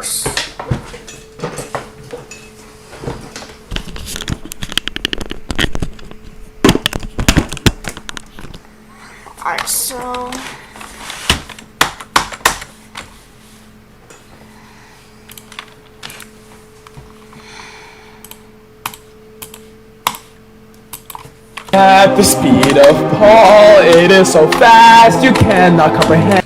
purse. Alright, so at the speed of Paul, it is so fast you cannot comprehend.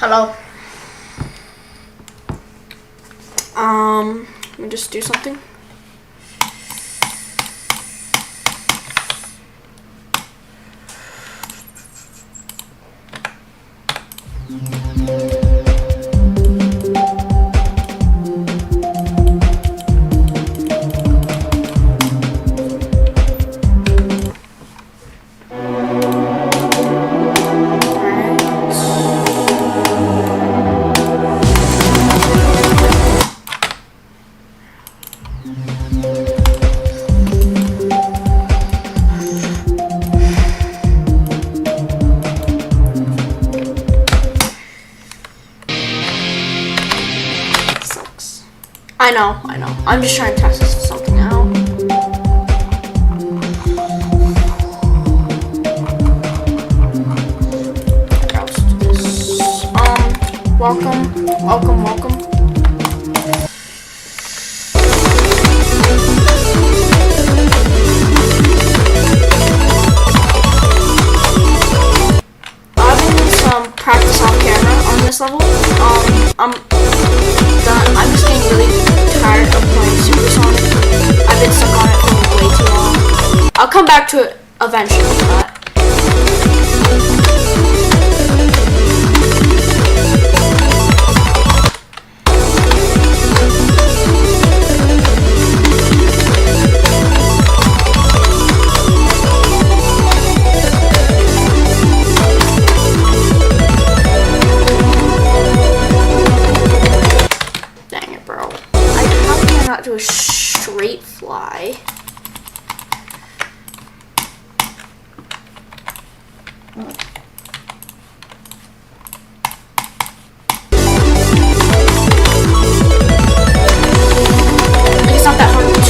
hello. Let me just do something. I know. I'm just trying to test something out. Let's do this. Welcome. I'm doing some practice off camera on this level. I'm just getting really tired of playing Supersonic. I've been stuck on it for way too long. I'll come back to it eventually, but do a straight fly. It's not that hard to do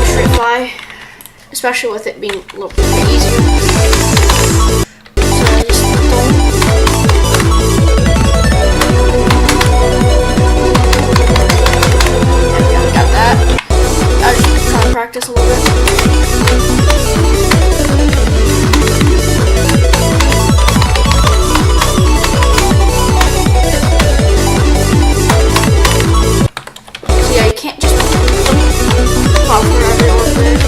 a straight fly, especially with it being a little bit easier. So I just don't. I was just trying to practice a little bit. So yeah, you can't just pop wherever you want there.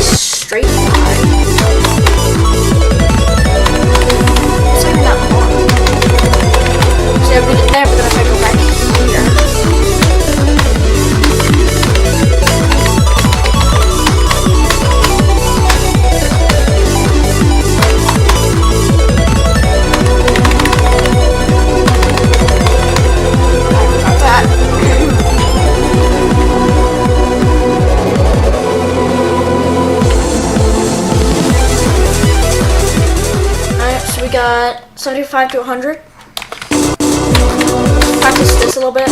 Straight fly. It's not even that long. So I'll get there, but then if I go back here. Got that. We got 75 to 100. Practice this a little bit.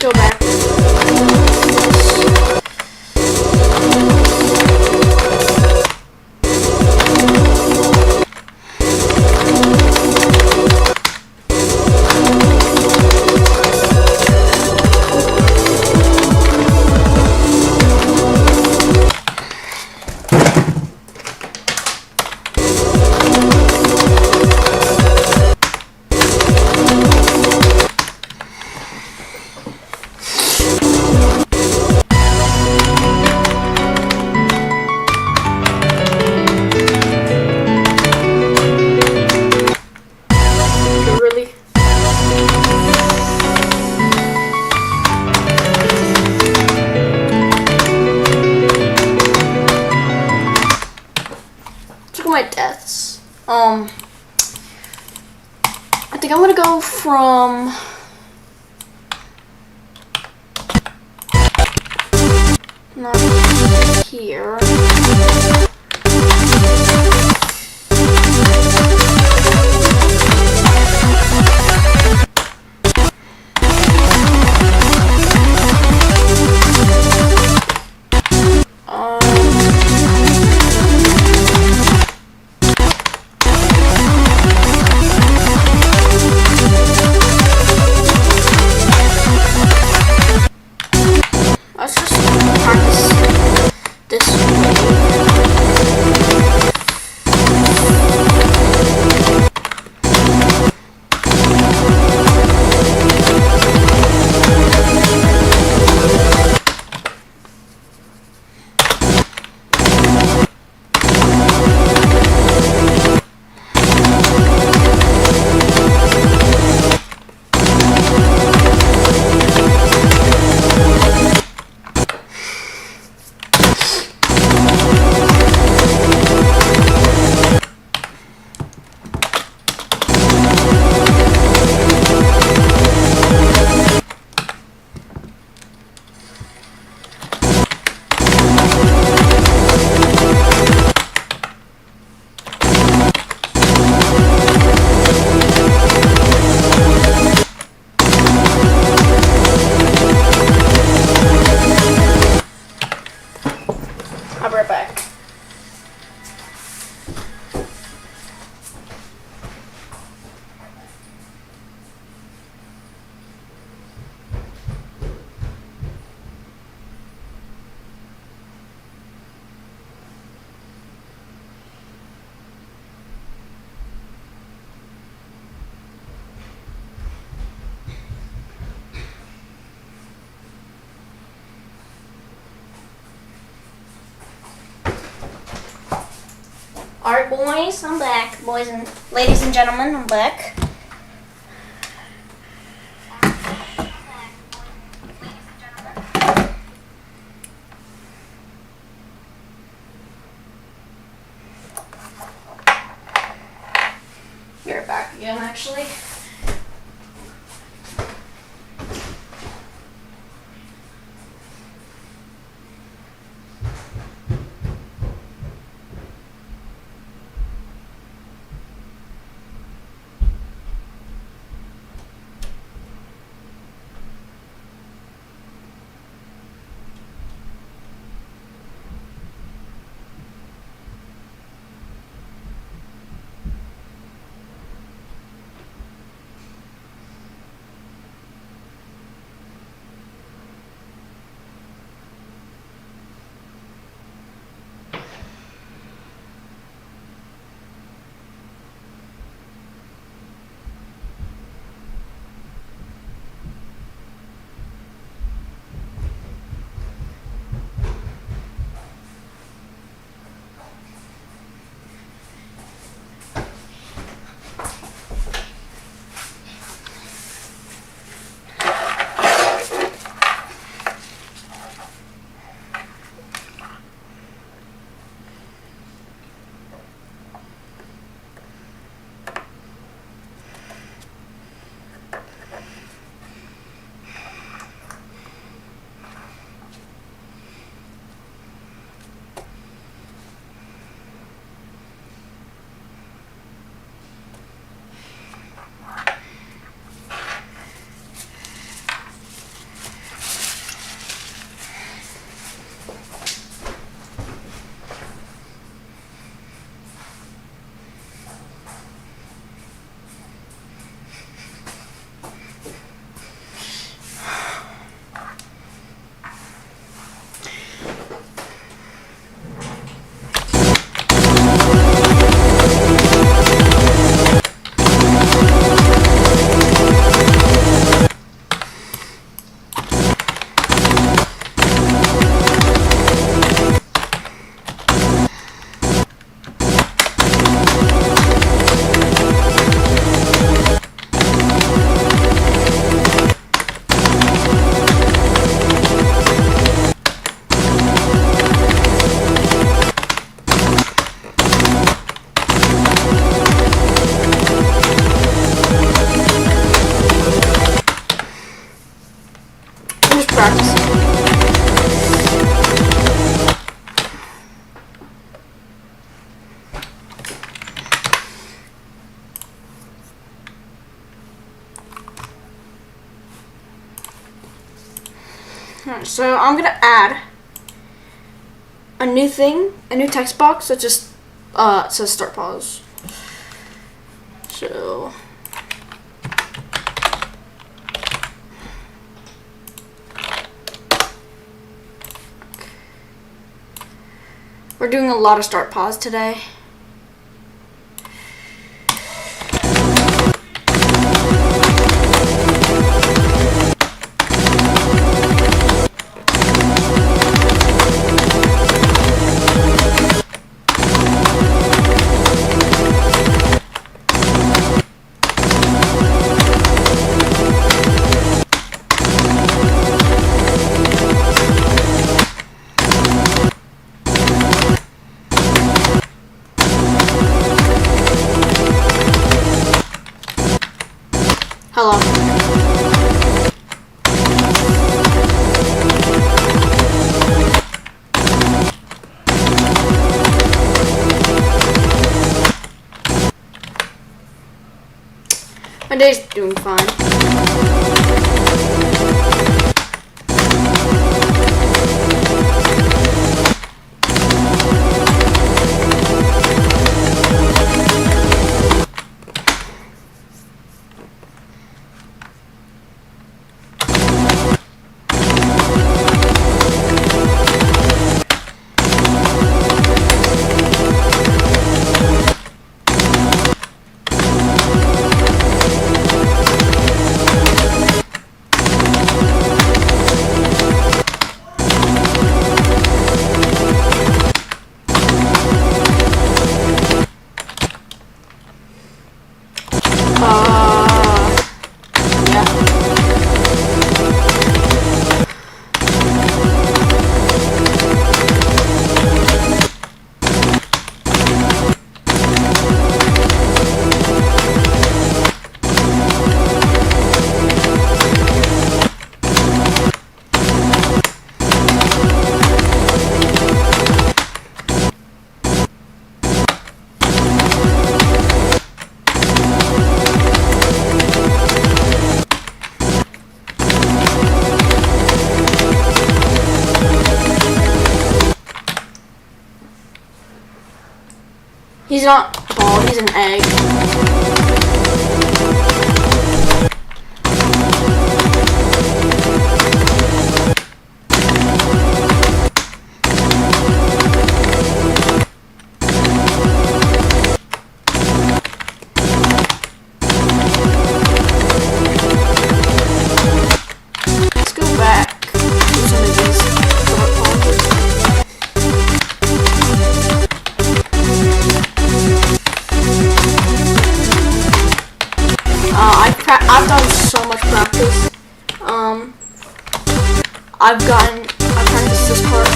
go back. Really? Look at my deaths. I think I'm gonna go from not here. Let's just practice this way. I'll be right back. Alright, boys, I'm back. Boys and ladies and gentlemen, I'm back. You're back again, actually. practicing. Alright, so I'm gonna add a new thing, a new text box that just says start pause. So we're doing a lot of start pause today. Hello. My day's doing fine. He's not ball, he's an egg. Let's go back to some of these short pauses. I've done so much practice. I've practiced this part.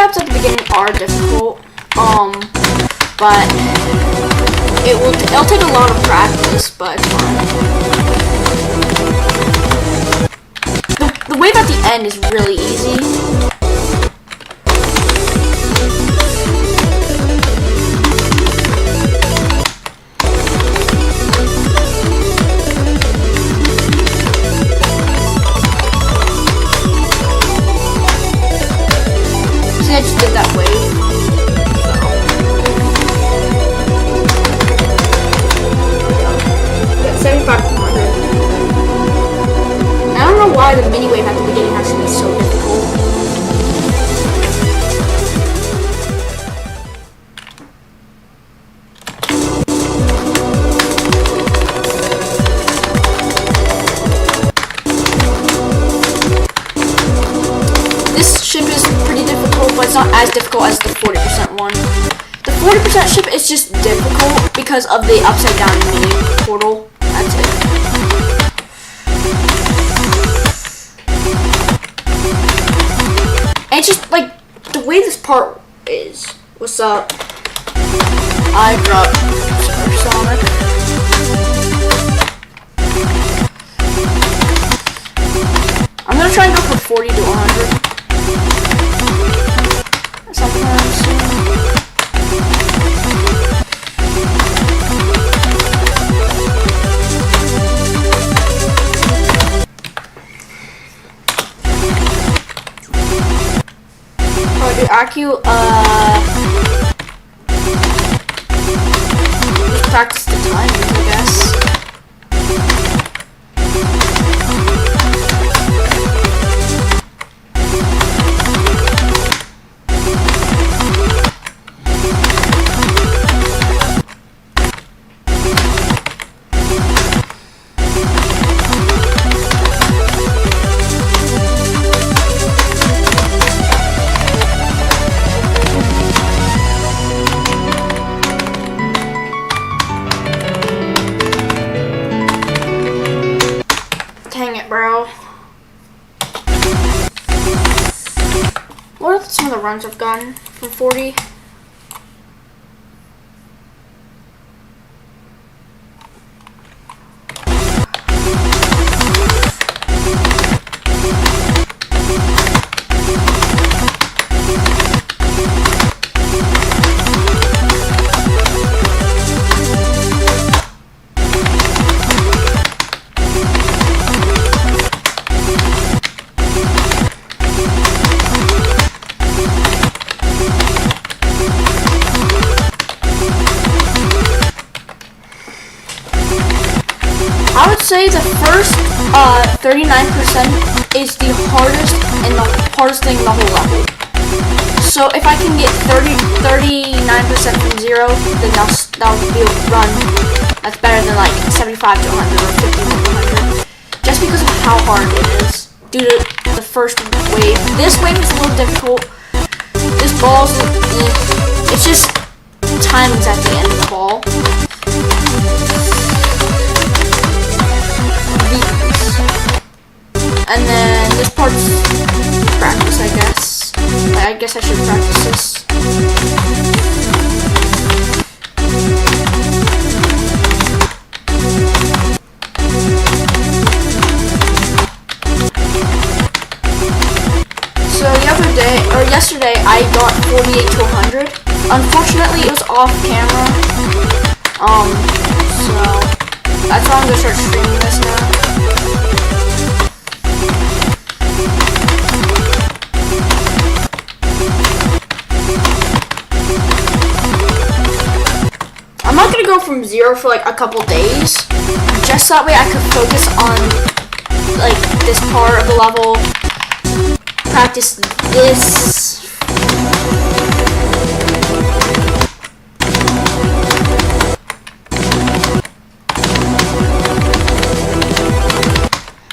recaps at the beginning are difficult, but it'll take a lot of practice, but it's fun. The wave at the end is really easy. I just did that wave. So. 75 to 100. I don't know why the mini wave at the beginning has to be so difficult. This ship is pretty difficult, but it's not as difficult as the 40% one. The 40% ship is just difficult because of the upside down mini portal. That's it. And it's just like the way this part is. What's up? I dropped Supersonic. I'm gonna try and go from 40 to 100. Sometimes. Oh, dude, IQ, just practice the timings, I guess. Dang it, bro. What are some of the runs I've gotten from 40? I would say the first 39% is the hardest and the hardest thing in the whole level. So if I can get 39% from 0, then that'll be a run that's better than like 75 to 100 or 50 to 100. Just because of how hard it is due to the first wave. This wave is a little difficult. This ball's, it's just timings at the end of the ball. And then this part's practice, I guess. I guess I should practice this. So the other day, or yesterday, I got 48 to 100. Unfortunately, it was off camera. So that's why I'm gonna start streaming this now. I'm not gonna go from 0 for like a couple days, just that way I could focus on like this part of the level, practice this.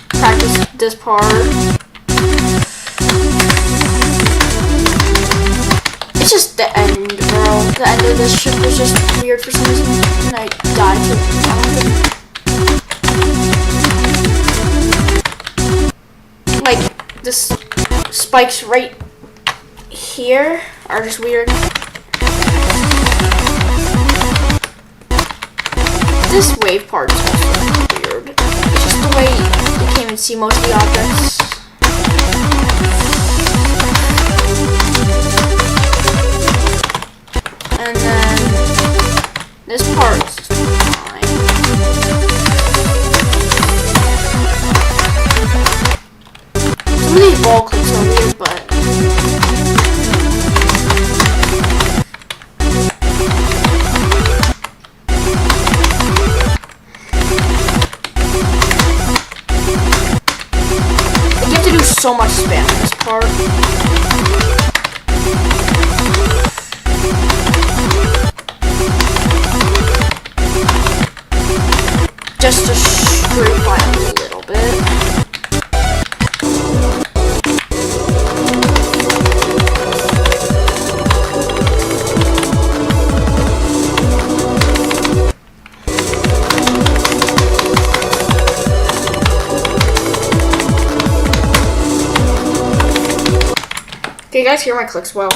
Practice this part. It's just the end, bro. The end of this ship was just weird for some reason, and I died to it. Like, this spikes right here are just weird. This wave part is also weird. It's just the way you can't even see most of the objects. And then this part's fine. Some of these ball clicks are weird, but you have to do so much spam in this part. Just to streamline a little bit. Can you guys hear my clicks well?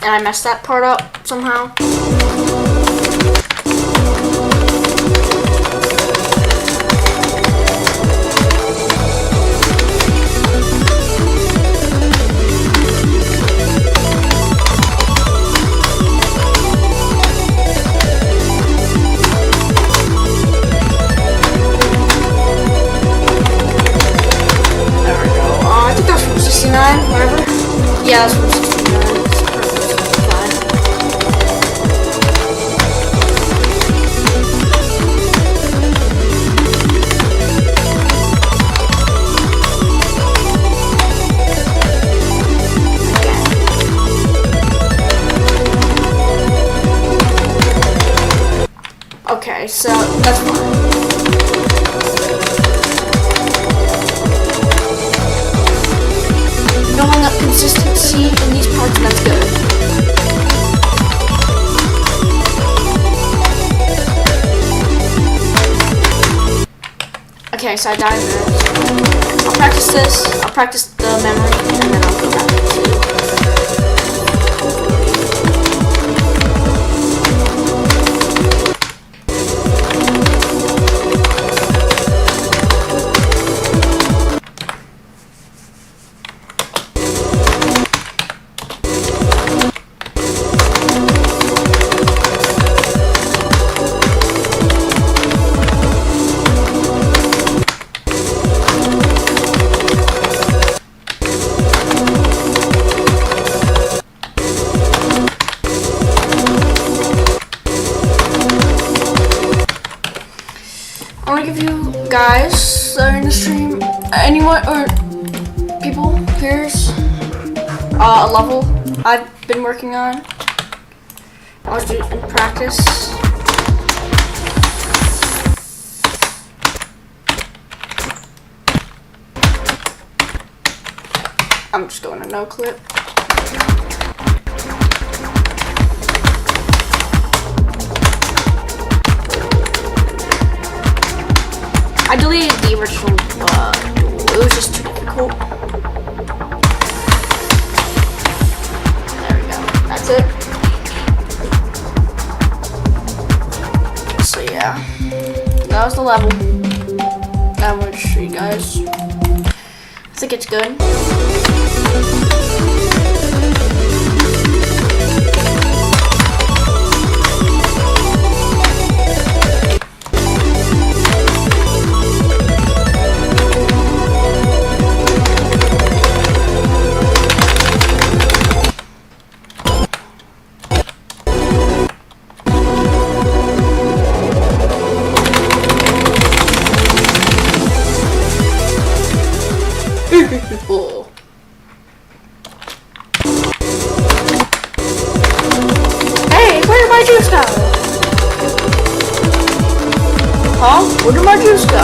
And I messed that part up somehow. There we go. I think that's from 69, whatever. Yeah, that's from 69. Okay, so that's fine. Building up consistency in these parts, and that's good. Okay, so I died there. I'll practice this, I'll practice the memory, and then I'll go back to I want to give you guys that are in the stream, anyone or people, peers, a level I've been working on. I was doing in practice. I'm just going to no clip. I deleted the original, it was just too difficult. There we go, that's it. So yeah, that was the level. I wanted to show you guys. I think it's good. Cool. Hey, where did my juice go? Huh? Where did my juice go?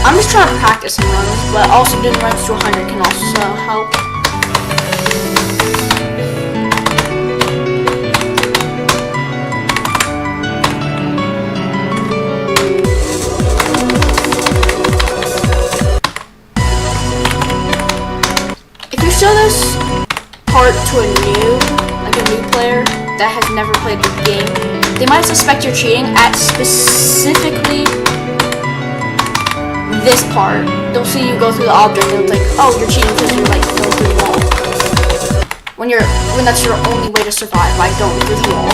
I'm just trying to practice some runs, but also doing runs to 100 can also help. If you show this part to a new player that has never played the game, they might suspect you're cheating at specifically this part. They'll see you go through the object and it's like, oh, you're cheating because you're like going through the wall. When that's your only way to survive, by going through the wall.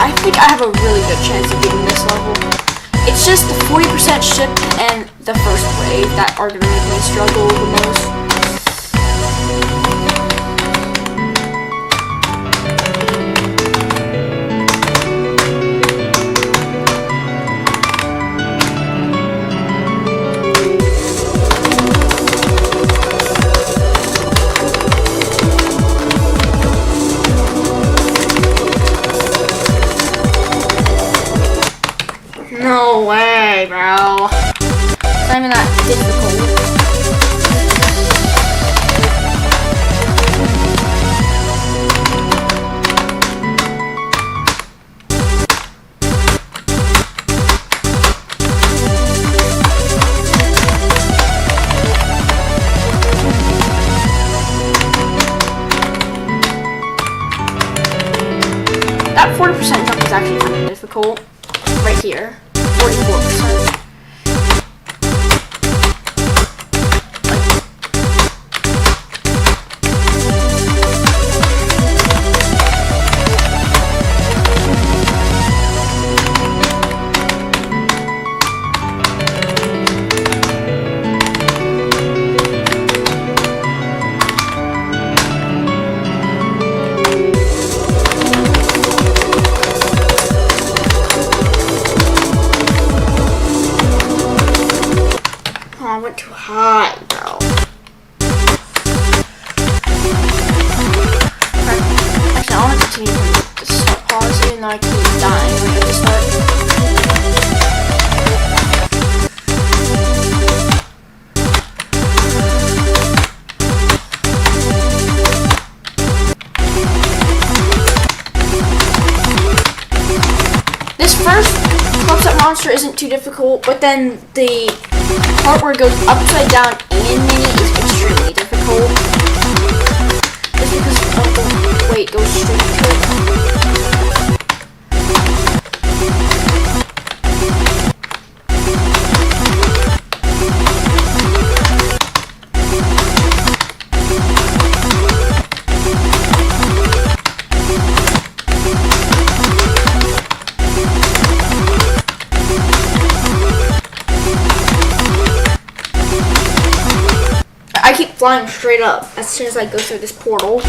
I think I have a really good chance of beating this level. It's just the 40% ship and the first wave that are going to make me struggle the most. No way, bro. It's not even that difficult. That 40% jump is actually kind of difficult. Right here. 44%. I went too high, bro. Actually, I want to continue from the start pause, even though I keep dying at the start. This first close-up monster isn't too difficult, but then the part where it goes upside down and mini is extremely difficult. Just because of the way it goes straight to it. I keep flying straight up as soon as I go through this portal.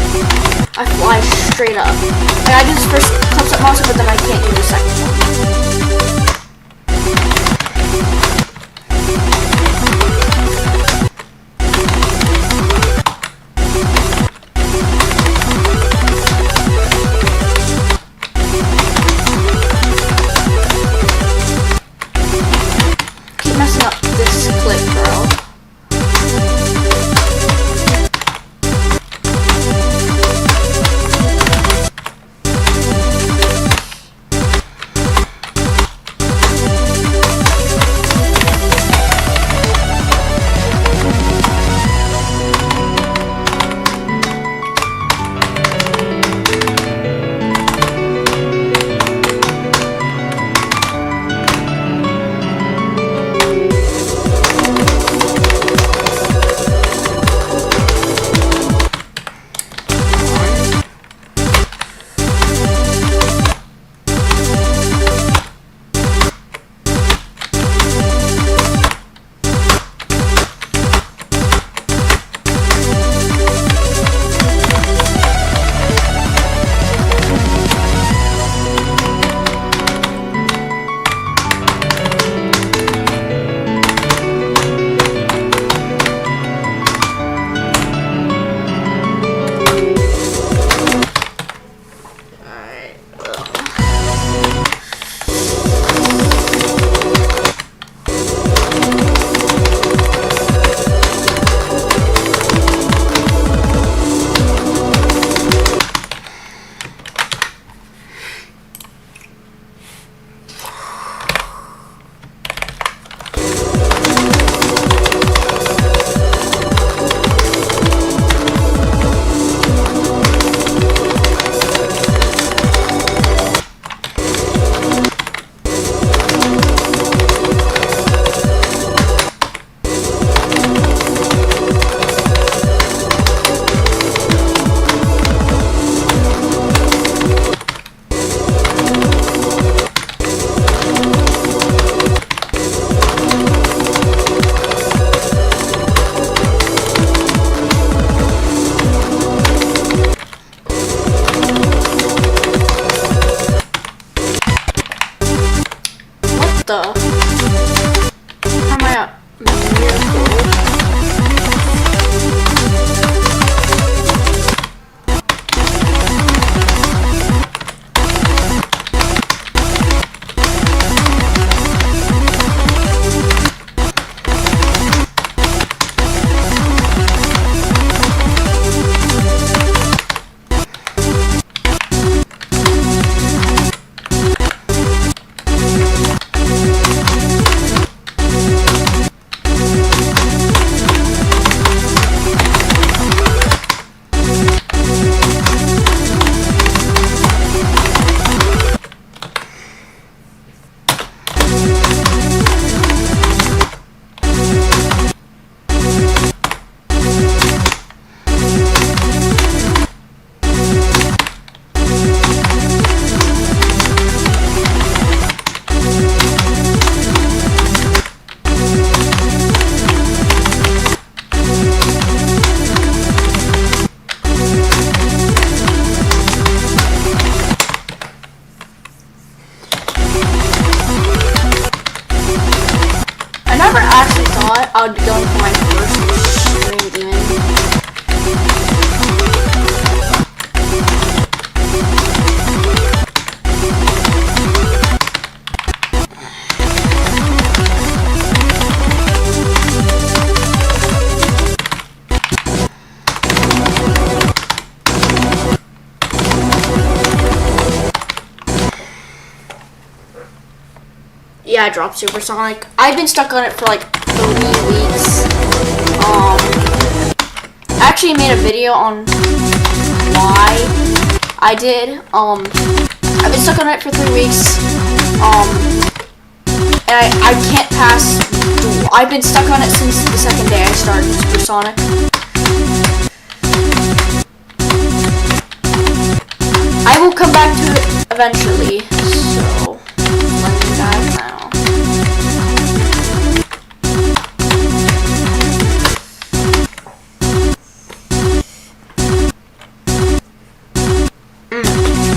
I fly straight up. And I do this first close-up monster, but then I can't do the second one. Keep messing up this clip, bro. How am I up? I never actually thought I would be going for my first extreme demon. Yeah, I dropped Supersonic. I've been stuck on it for like 3 weeks. I actually made a video on why I did. I've been stuck on it for 3 weeks. And I can't pass. I've been stuck on it since the second day I started Supersonic. I will come back to it eventually. So, let you guys know.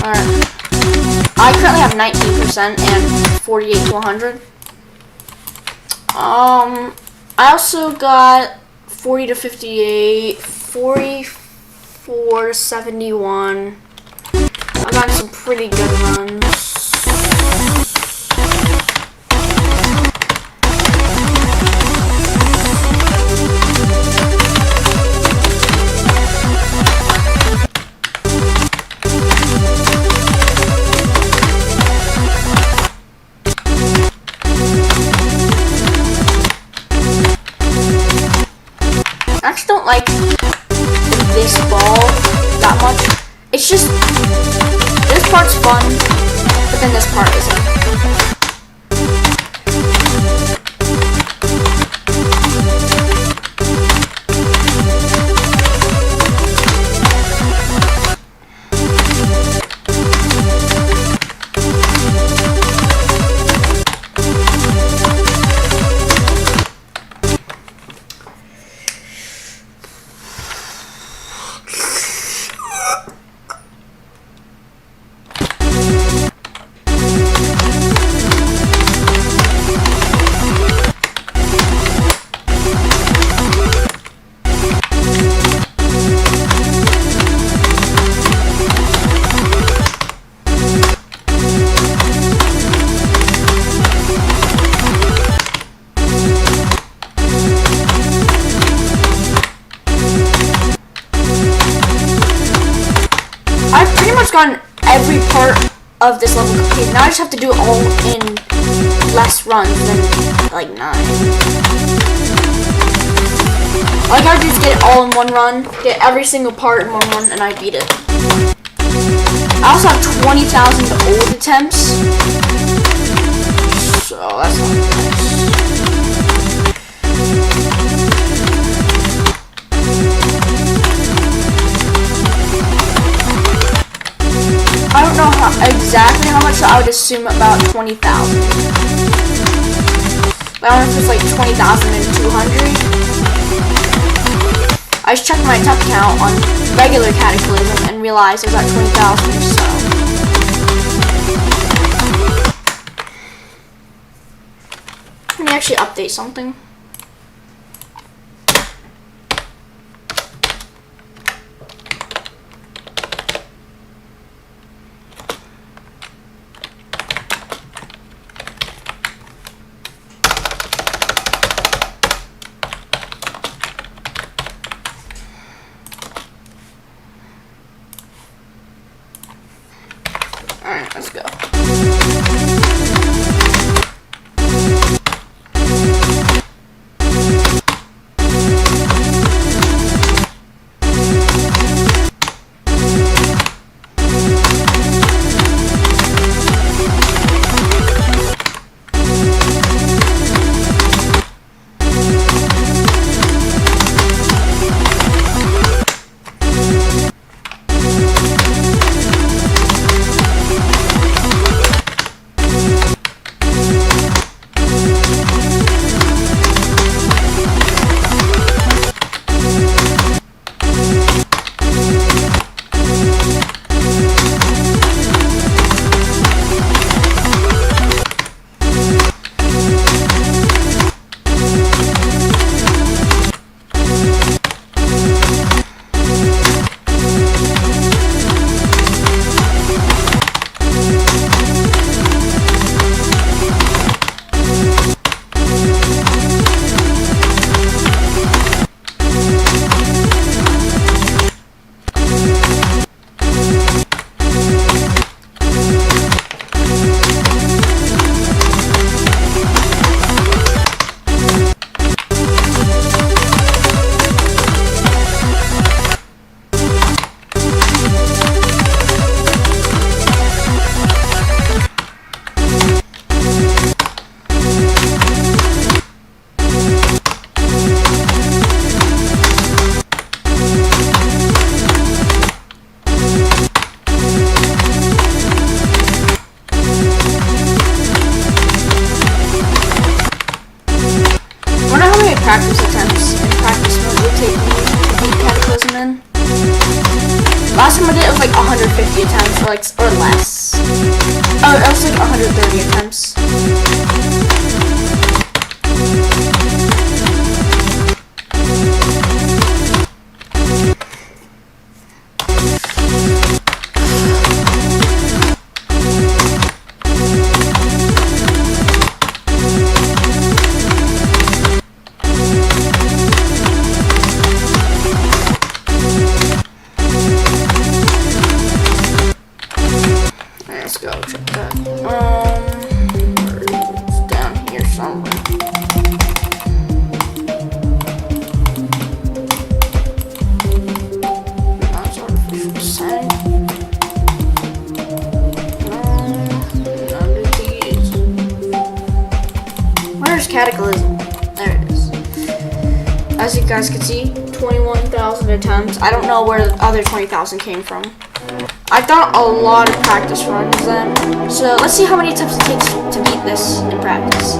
Alright. I currently have 19% and 48 to 100. I also got 40 to 58, 44 to 71. I got some pretty good runs. I actually don't like this ball that much. It's just, this part's fun, but then this part isn't. I've pretty much gotten every part of this level complete. Now I just have to do it all in less runs than like 9. All I gotta do is get it all in one run, get every single part in one run, and I beat it. I also have 20,000 old attempts, so that's not nice. I don't know exactly how much, so I would assume about 20,000. But I don't know if it's like 20,200. I just checked my attempt count on regular Cataclysm and realized it was at 20,000, so. Let me actually update something. Alright, let's go. practice attempts and practice mode would take me to beat Cataclysm in. Last time I did it was like 150 attempts or less. Oh, it was like 130 attempts. Let's go check that. It's down here somewhere. That's artificial setting. None of these. Where's Cataclysm? There it is. As you guys can see, 21,000 attempts. I don't know where the other 20,000 came from. I've done a lot of practice runs then, so let's see how many attempts it takes to beat this in practice.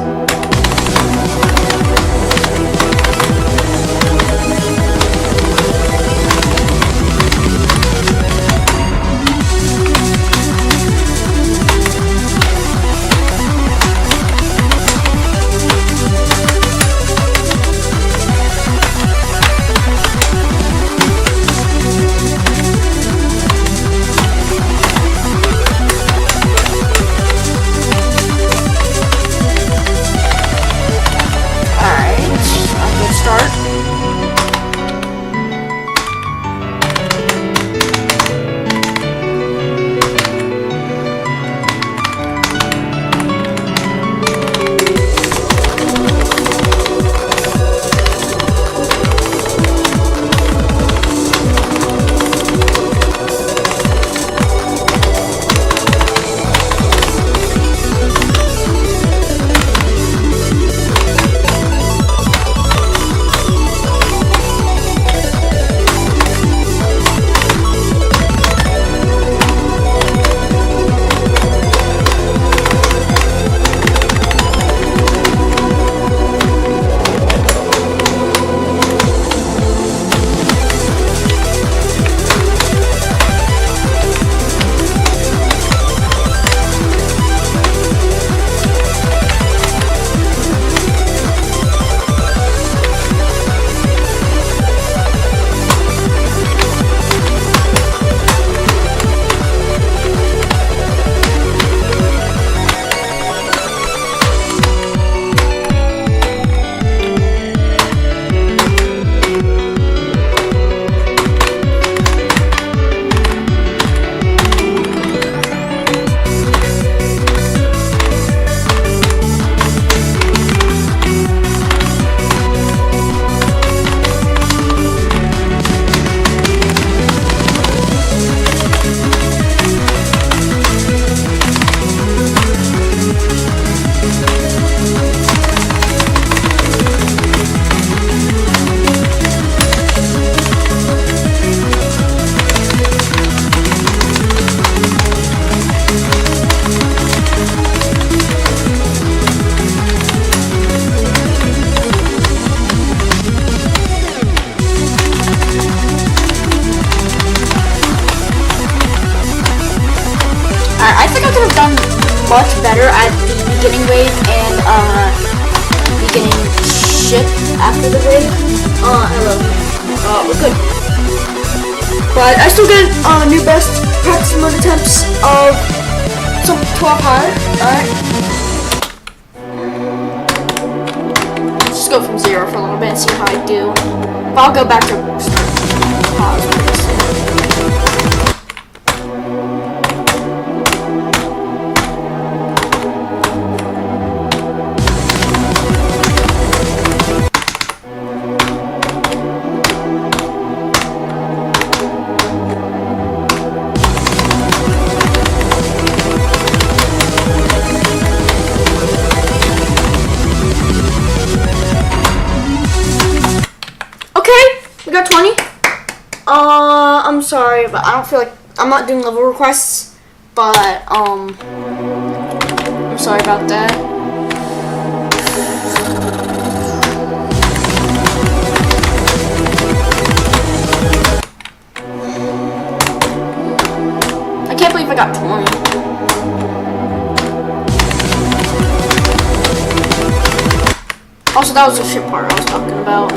I think I could have done much better at the beginning wave and beginning shit after the wave. We're good. But I still get new best practice mode attempts of some 12 high. Alright. Let's just go from 0 for a little bit and see how I do. But I'll go back to pause. We got 20. I'm sorry, but I don't feel like I'm not doing level requests, but I'm sorry about that. I got 20. Also, that was the shit part I was talking about.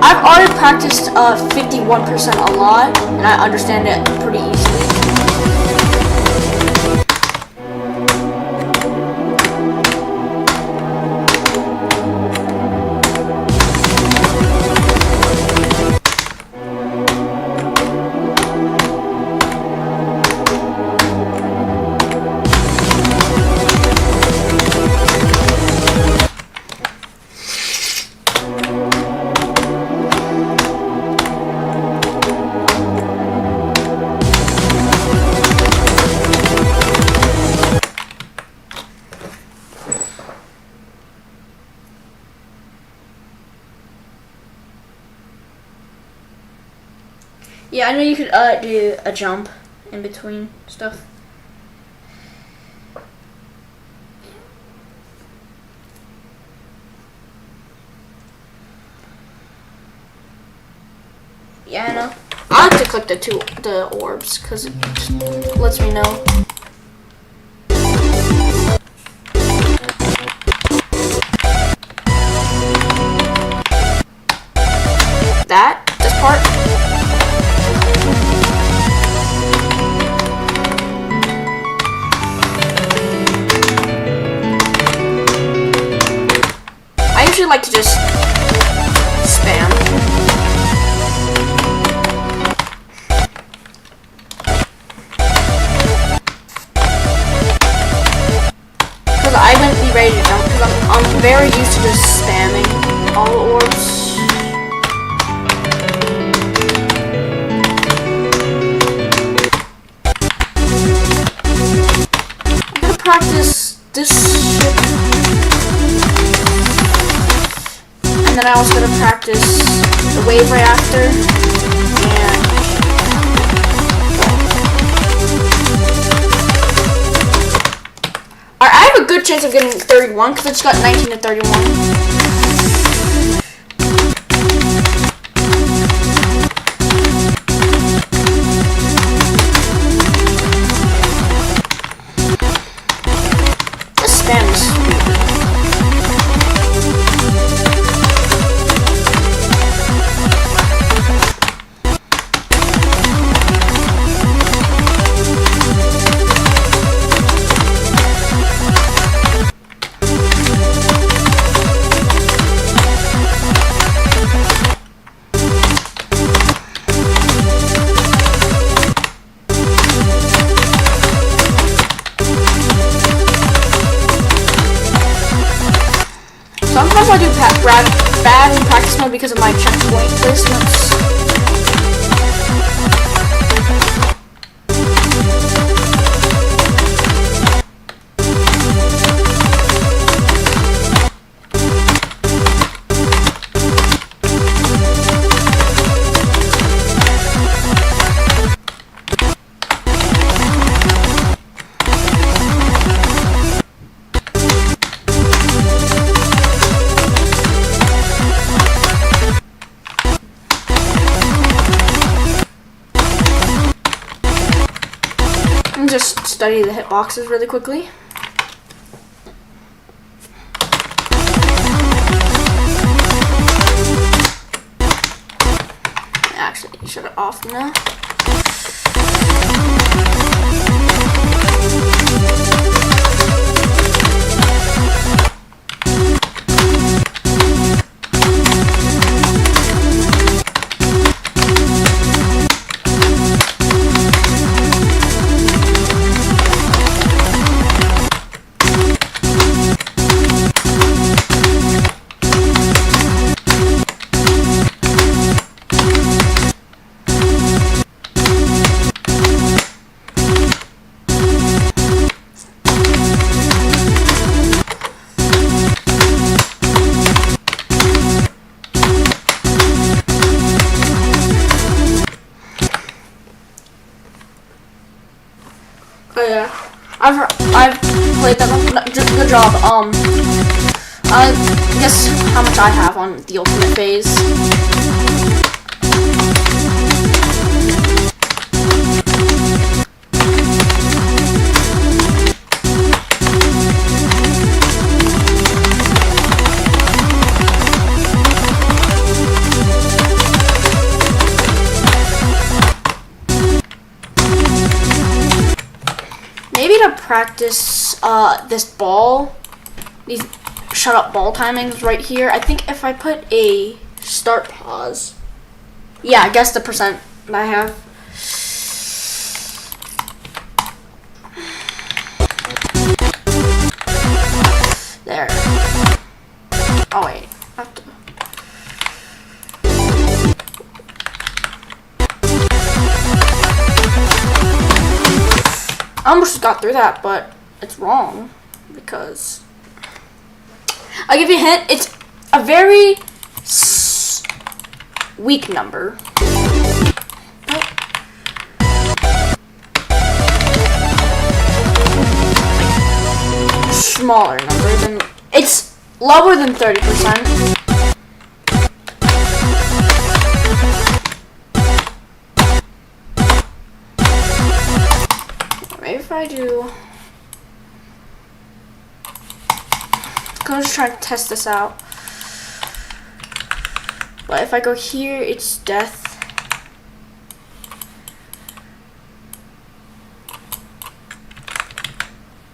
I've already practiced 51% a lot, and I understand it pretty easily. Yeah, I know you could do a jump in between stuff. Yeah, I know. I like to click the orbs because it just lets me know. This part. I usually like to just spam. Because I wouldn't be ready to jump because I'm very used to just spamming all the orbs. I'm gonna practice this shit. And then I also gotta practice the wave reactor and alright, I have a good chance of getting 31 because I just got 19 to 31. This spam is stupid. Sometimes I do bad in practice mode because of my checkpoint placements. Just study the hitboxes really quickly. Actually, shut it off now. Oh yeah, I've played that one. Good job. Guess how much I have on the ultimate phase. Maybe to practice this ball, these shut up ball timings right here. I think if I put a start pause, yeah, I guess the percent that I have. There. Oh wait, I have to. I almost got through that, but it's wrong because I'll give you a hint. It's a very weak number. Smaller number than it's lower than 30%. Maybe if I do, I'm just trying to test this out. But if I go here, it's death.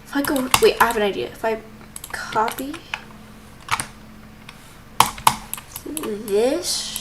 If I go, wait, I have an idea. If I copy this.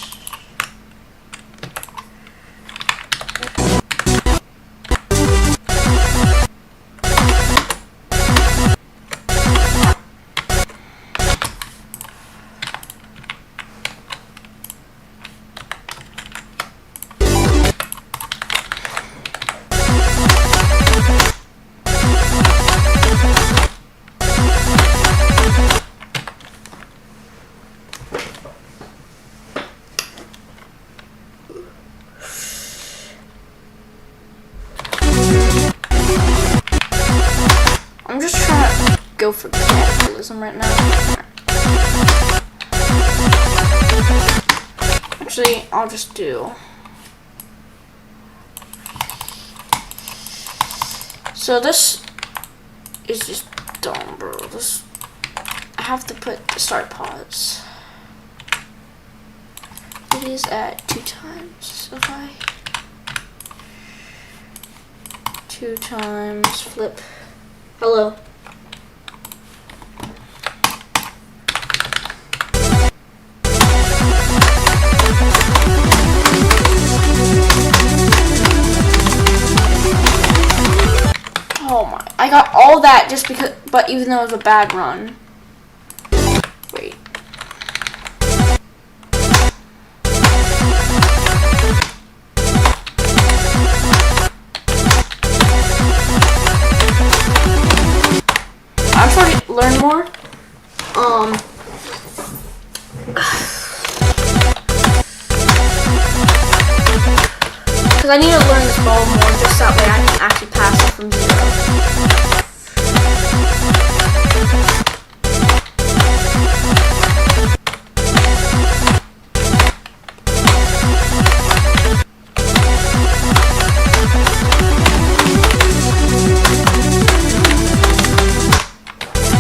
I'm just trying to go for Cataclysm right now. Actually, I'll just do. So this is just dumb, bro. This, I have to put the start pause. It is at 2 times. If I 2 times flip. Hello. Oh my, I got all that just because, but even though it was a bad run. Wait. I'm trying to learn more. Because I need to learn this ball more, just that way I can actually pass it from 0.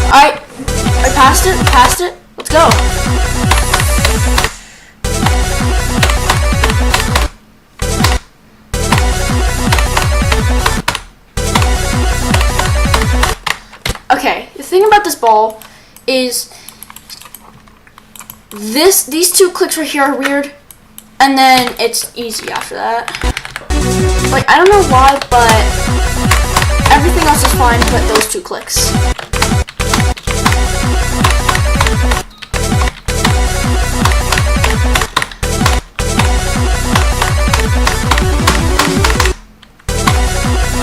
Alright, I passed it, let's go. Okay, the thing about this ball is these 2 clicks right here are weird, and then it's easy after that. Like, I don't know why, but everything else is fine but those 2 clicks.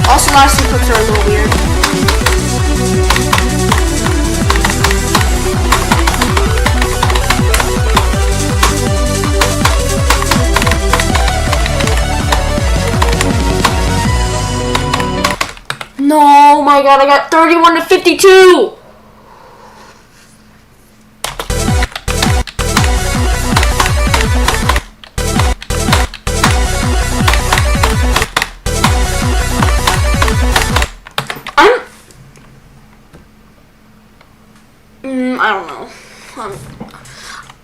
Also, last 2 clicks are a little weird. No, my god, I got 31 to 52. I don't know.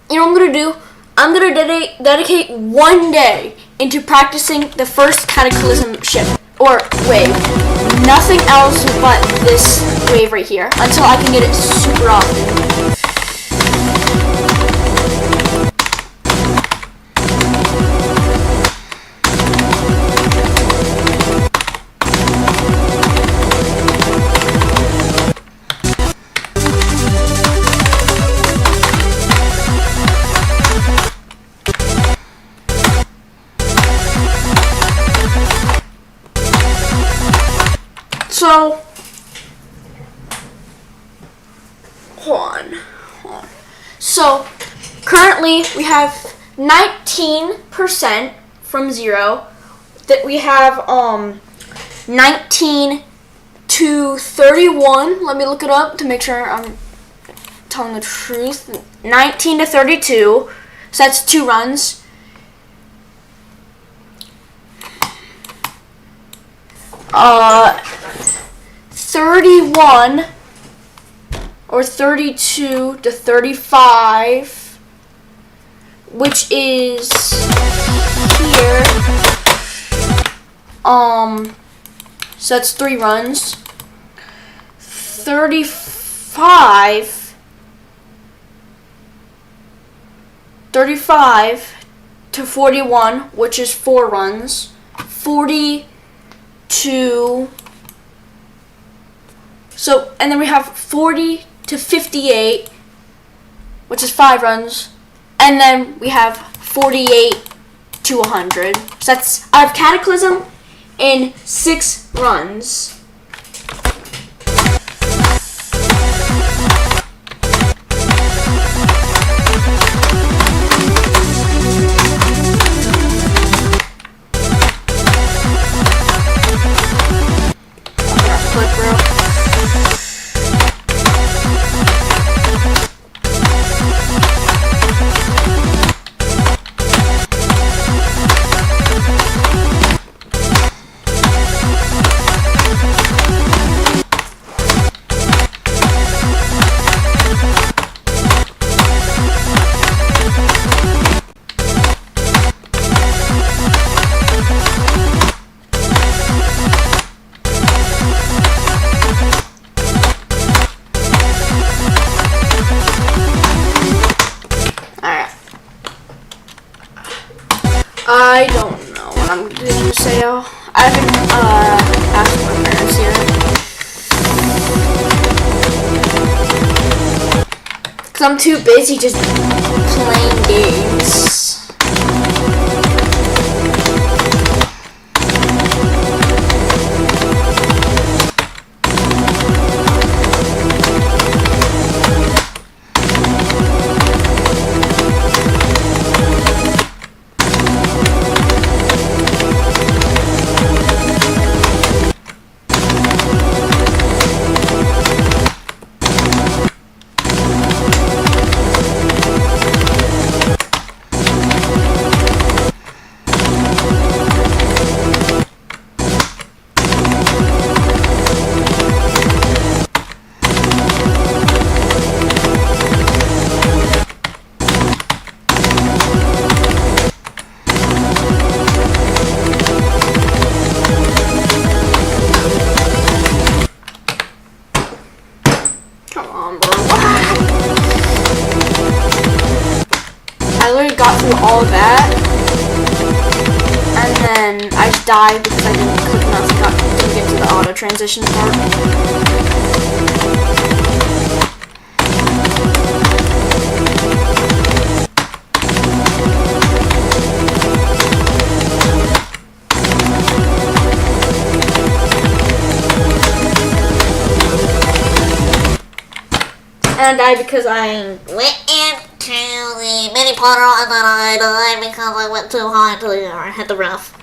You know what I'm gonna do? I'm gonna dedicate one day into practicing the first Cataclysm ship or wave. Nothing else but this wave right here until I can get it super often. So, hold on. So, currently we have 19% from 0. That we have 19 to 31. Let me look it up to make sure I'm telling the truth. 19 to 32. So that's 2 runs. 31 or 32 to 35, which is here. So that's 3 runs. 35 to 41, which is 4 runs. 42. So, and then we have 40 to 58, which is 5 runs. And then we have 48 to 100. So that's out of Cataclysm in 6 runs. I don't know what I'm going to say. I haven't asked my parents yet. Because I'm too busy just playing games. Got through all of that, and then I died because I didn't click enough and didn't get to the auto transition part. And I died because I went into the mini portal and then I died because I went too high until I hit the roof.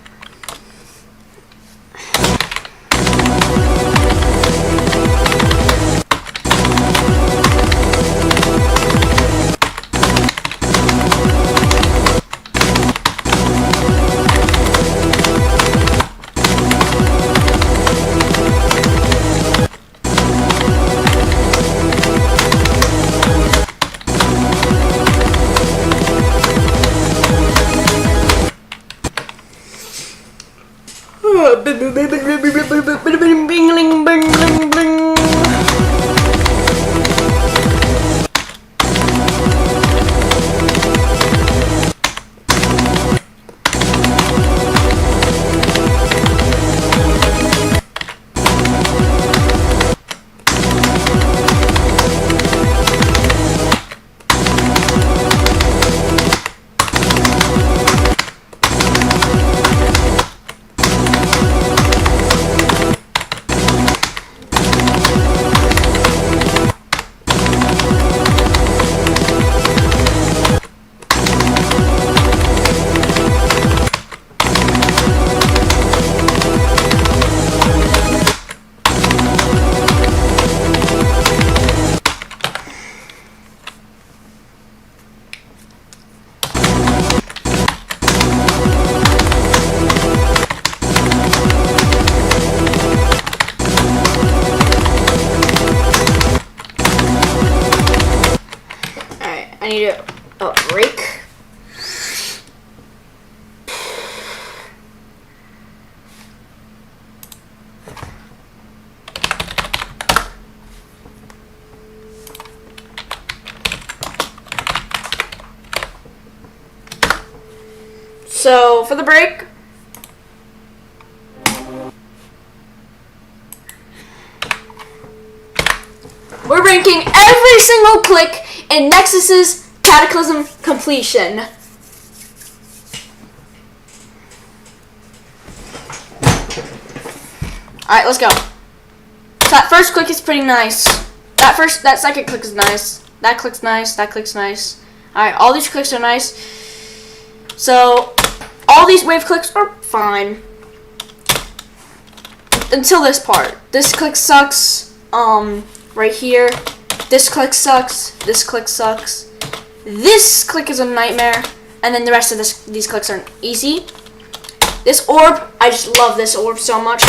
need a break. So for the break, we're ranking every single click in Nexus's Cataclysm completion. Alright, let's go. So that first click is pretty nice. That second click is nice. That click's nice. That click's nice. Alright, all these clicks are nice. So all these wave clicks are fine. Until this part. This click sucks. Right here. This click sucks. This click sucks. This click is a nightmare. And then the rest of these clicks are easy. This orb, I just love this orb so much.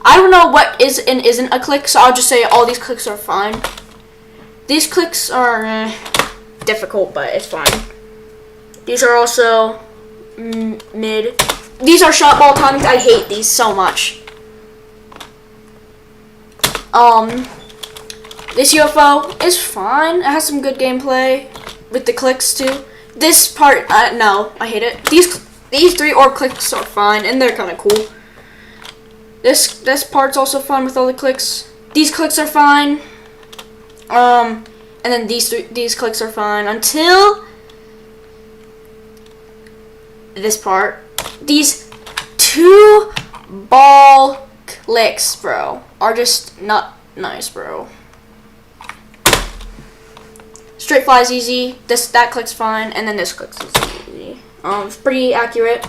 I don't know what is and isn't a click, so I'll just say all these clicks are fine. These clicks are difficult, but it's fine. These are also mid. These are shot ball timings. I hate these so much. This UFO is fine. It has some good gameplay with the clicks too. This part, no, I hate it. These 3 orb clicks are fine, and they're kind of cool. This part's also fun with all the clicks. These clicks are fine. And then these clicks are fine until this part. These 2 ball clicks, bro, are just not nice, bro. Straight fly is easy. That click's fine, and then this click's easy. It's pretty accurate.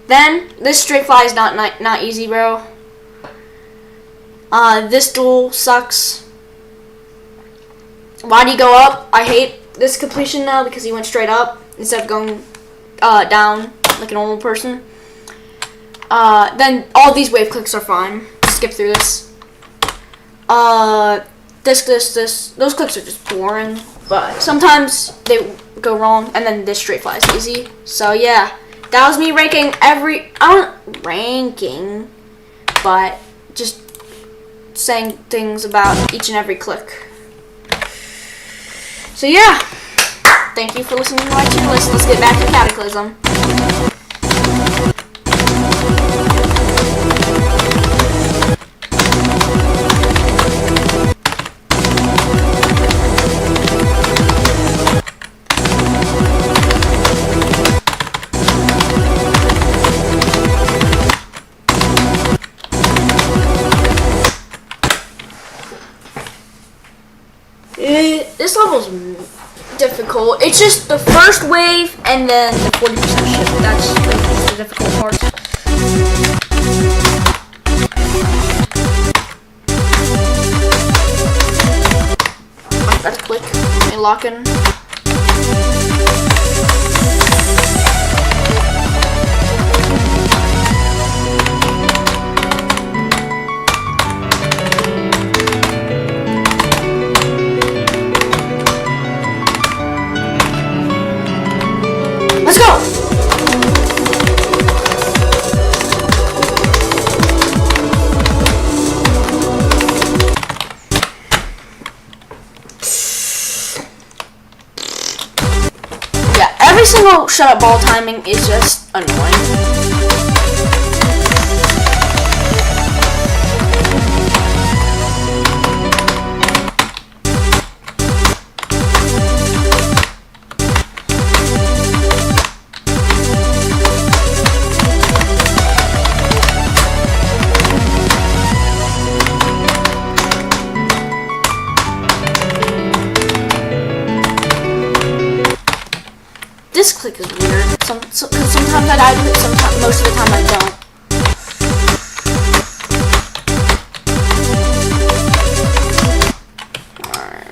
Then this straight fly is not easy, bro. This duel sucks. Why do you go up? I hate this completion now because he went straight up instead of going down like a normal person. Then all these wave clicks are fine. Skip through this. Those clicks are just boring, but sometimes they go wrong, and then this straight fly is easy. So yeah, that was me ranking but just saying things about each and every click. So yeah, thank you for listening to my tier list. Let's get back to Cataclysm. This level's difficult. It's just the first wave and then the 40% shift. That's the difficult part. That's quick. Let me lock in. Let's go! Yeah, every single shut up ball timing is just annoying. This click is weird. Sometimes I die to it, sometimes, most of the time I don't. Alright.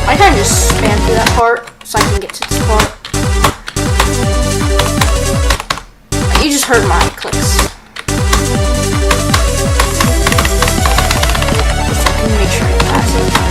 I kind of just spam through that part. so I can get to this part. You just heard my clicks. Let me make sure I pass it.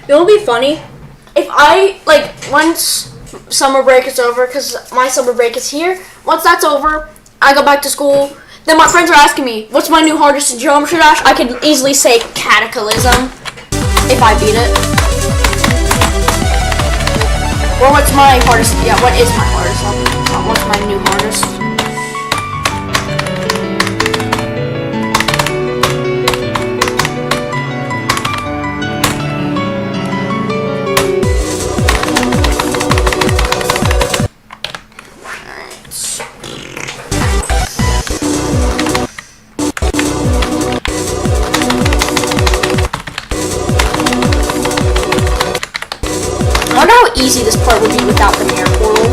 It'll be funny if I, like, once summer break is over, because my summer break is here, once that's over, I go back to school, then my friends are asking me, what's my new hardest in Geometry Dash? I could easily say Cataclysm, if I beat it. Or what's my hardest, yeah, what is my hardest level? What's my new hardest? I wonder how easy this part would be without the mirror portal.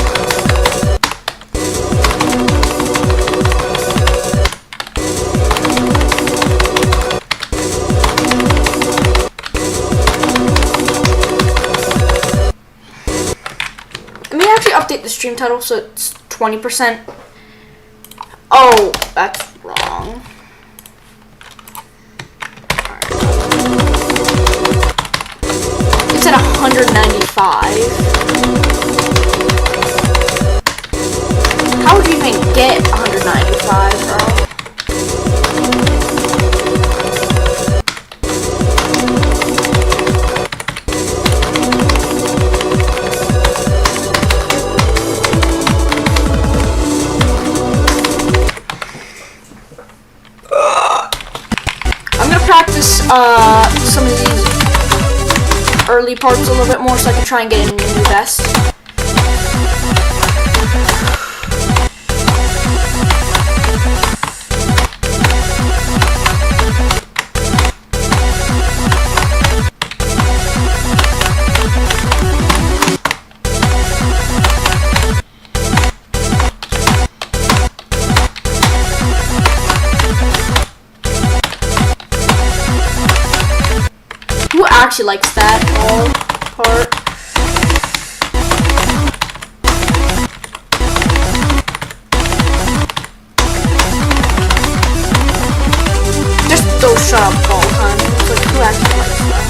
Let me actually update the stream title so it's 20%. Oh, that's wrong. It's at 195. How would you even get 195, bro? I'm gonna practice some of these early parts a little bit more so I can try and get in the new vest. Who actually likes that whole part? Just don't shut up all the time. It's like, who actually likes that?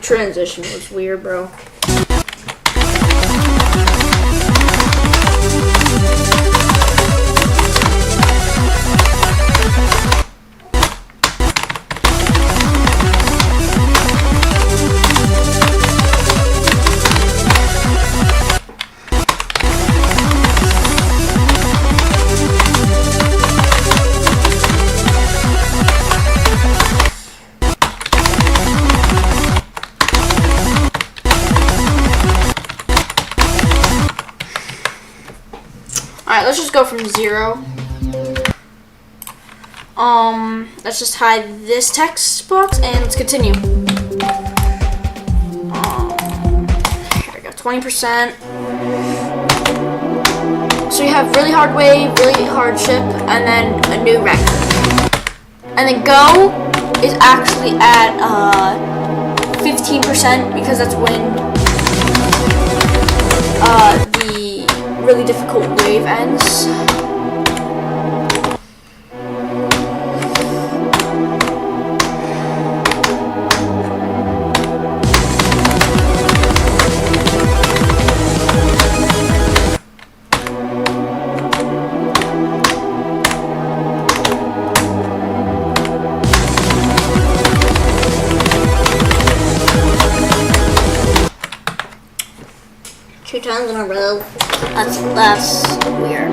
Transition was weird, bro. Alright, let's just go from 0. Let's just hide this text box and let's continue. Here we 20%. So you have really hard wave, really hard ship, and then a new record. And then go is actually at 15% because that's when the really difficult wave ends. Two times in a row. That's weird.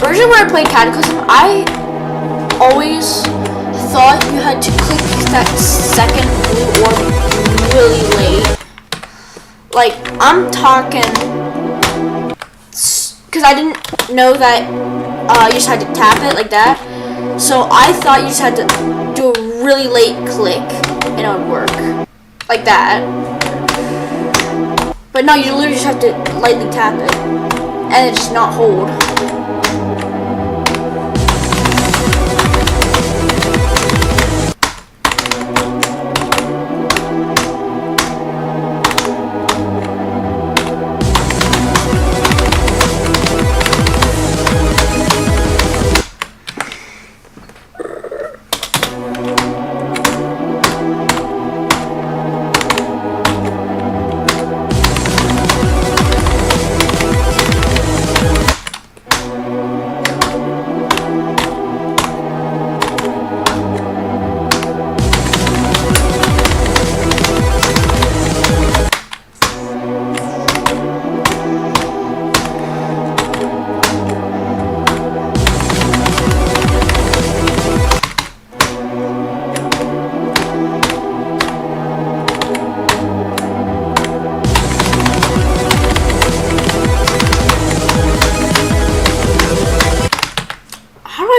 Version where I played Cataclysm, I always thought you had to click that second blue orb really late. Like, I'm talking, because I didn't know that you just had to tap it like that. So I thought you just had to do a really late click and it would work. Like that. But no, you literally just have to lightly tap it. And it just not hold.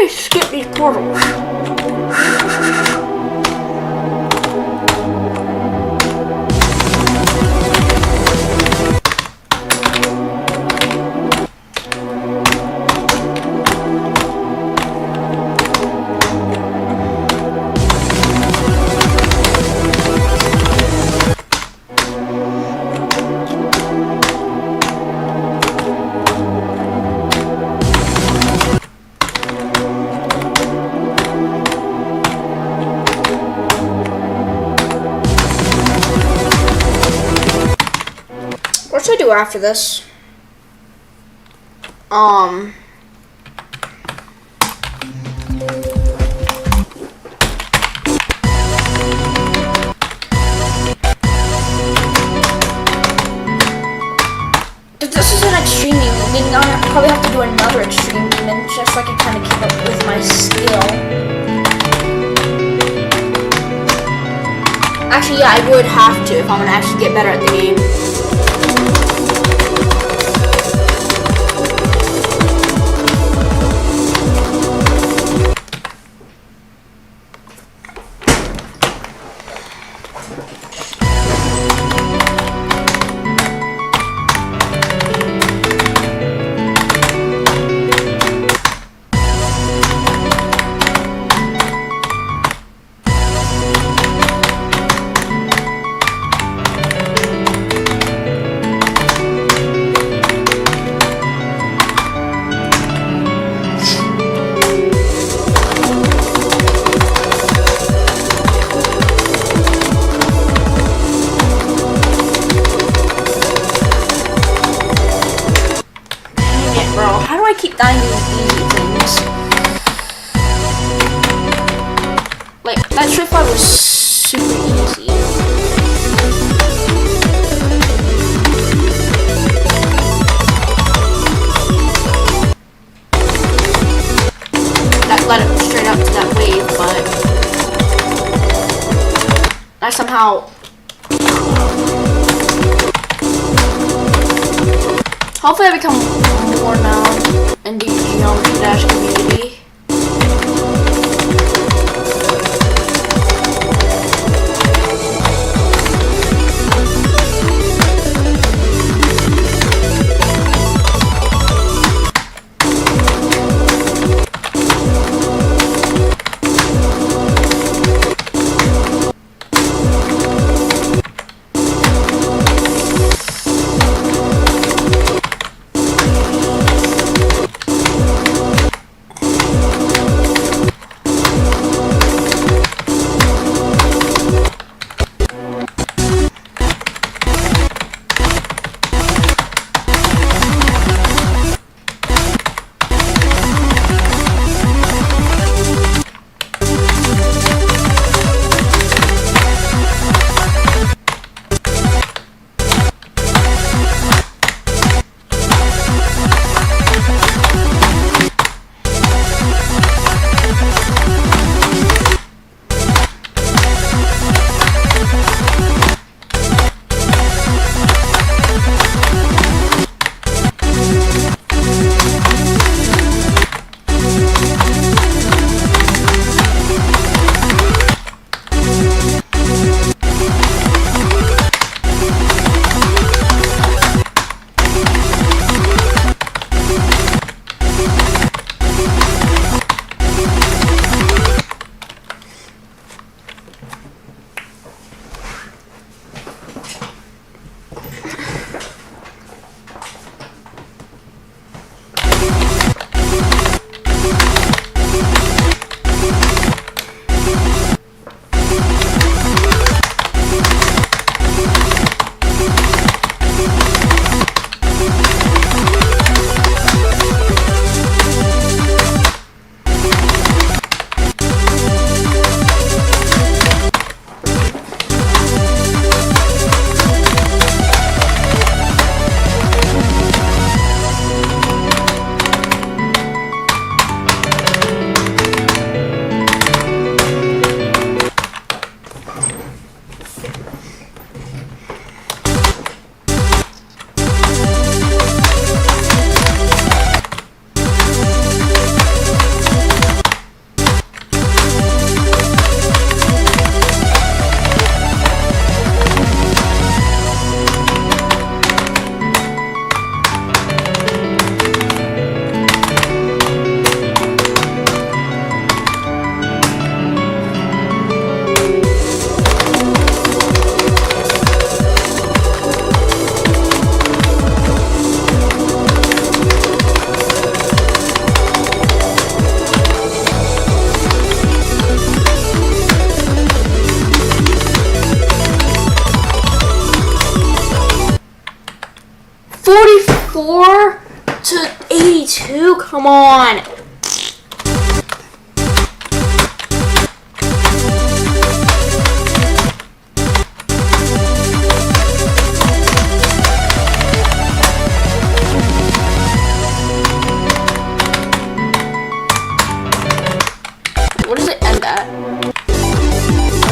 Skip these portals. What should I do after this? This is an extreme demon. I probably have to do another extreme demon just so I can kind of keep up with my skill. Actually, yeah, I would have to if I'm gonna actually get better at the game. I keep dying to these easy things. Like, that strip fight was super easy. That led it straight up to that wave, but I somehow... Hopefully I become more known in the Geometry Dash community. 44 to 82? Come on. What does it end at?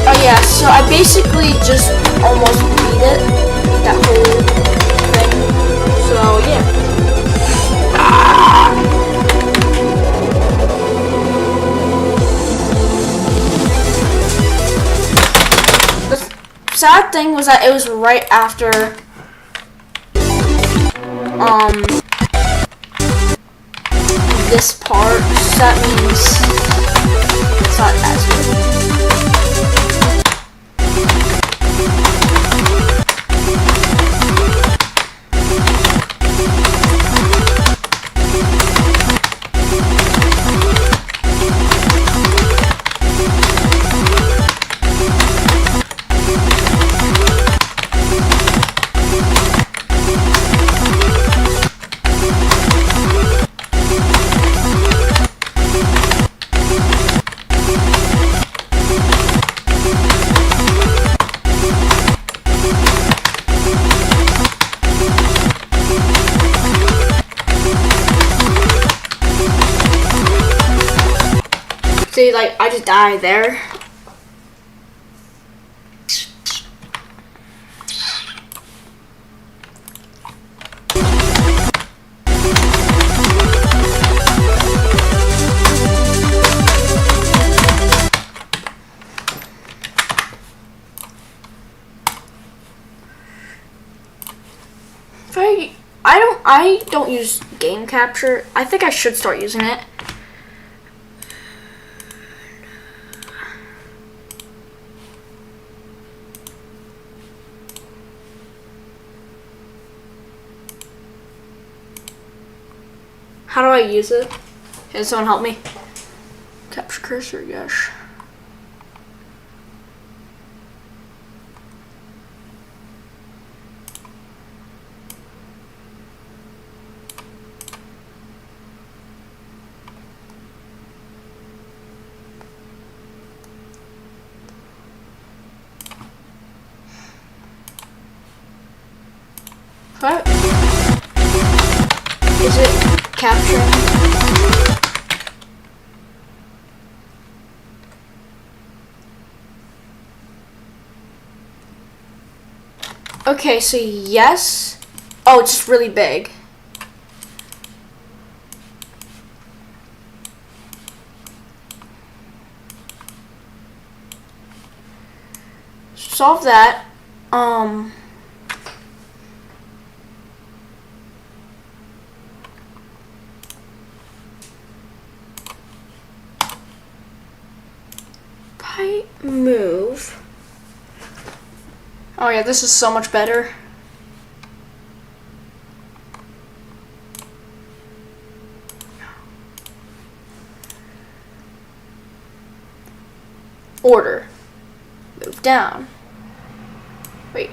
Oh yeah, so I basically just almost beat it, that whole thing. So yeah. The sad thing was that it was right after this part, so that means it's not as good. See, like, I just died there. I don't use game capture. I think I should start using it. How do I use it? Can someone help me? Capture cursor, yes. What? Is it capturing? Okay, so yes. Oh, it's just really big. Solve that. Move. Oh yeah, this is so much better. Order. Move down. Wait.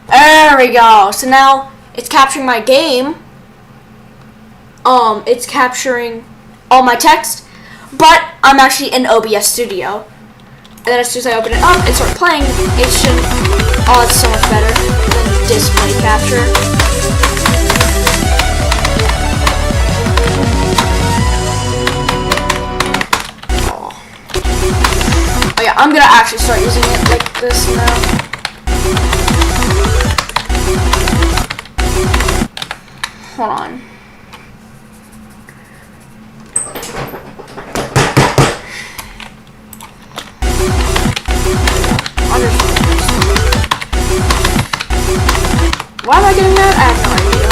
There we go. So now it's capturing my game. It's capturing all my text, but I'm actually in OBS Studio. And then as soon as I open it up and start playing, it should. Oh, it's so much better than display capture. Oh yeah, I'm gonna actually start using it like this now. Hold on. Why am I getting that? I have no idea.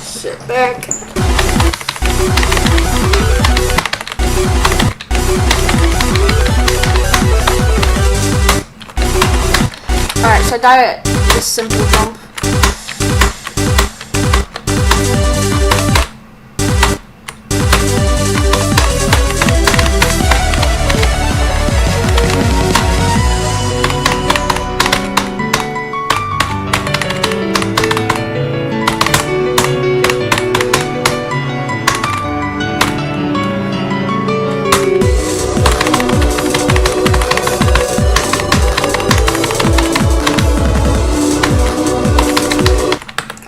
Sit back. Alright, so I died at this simple jump.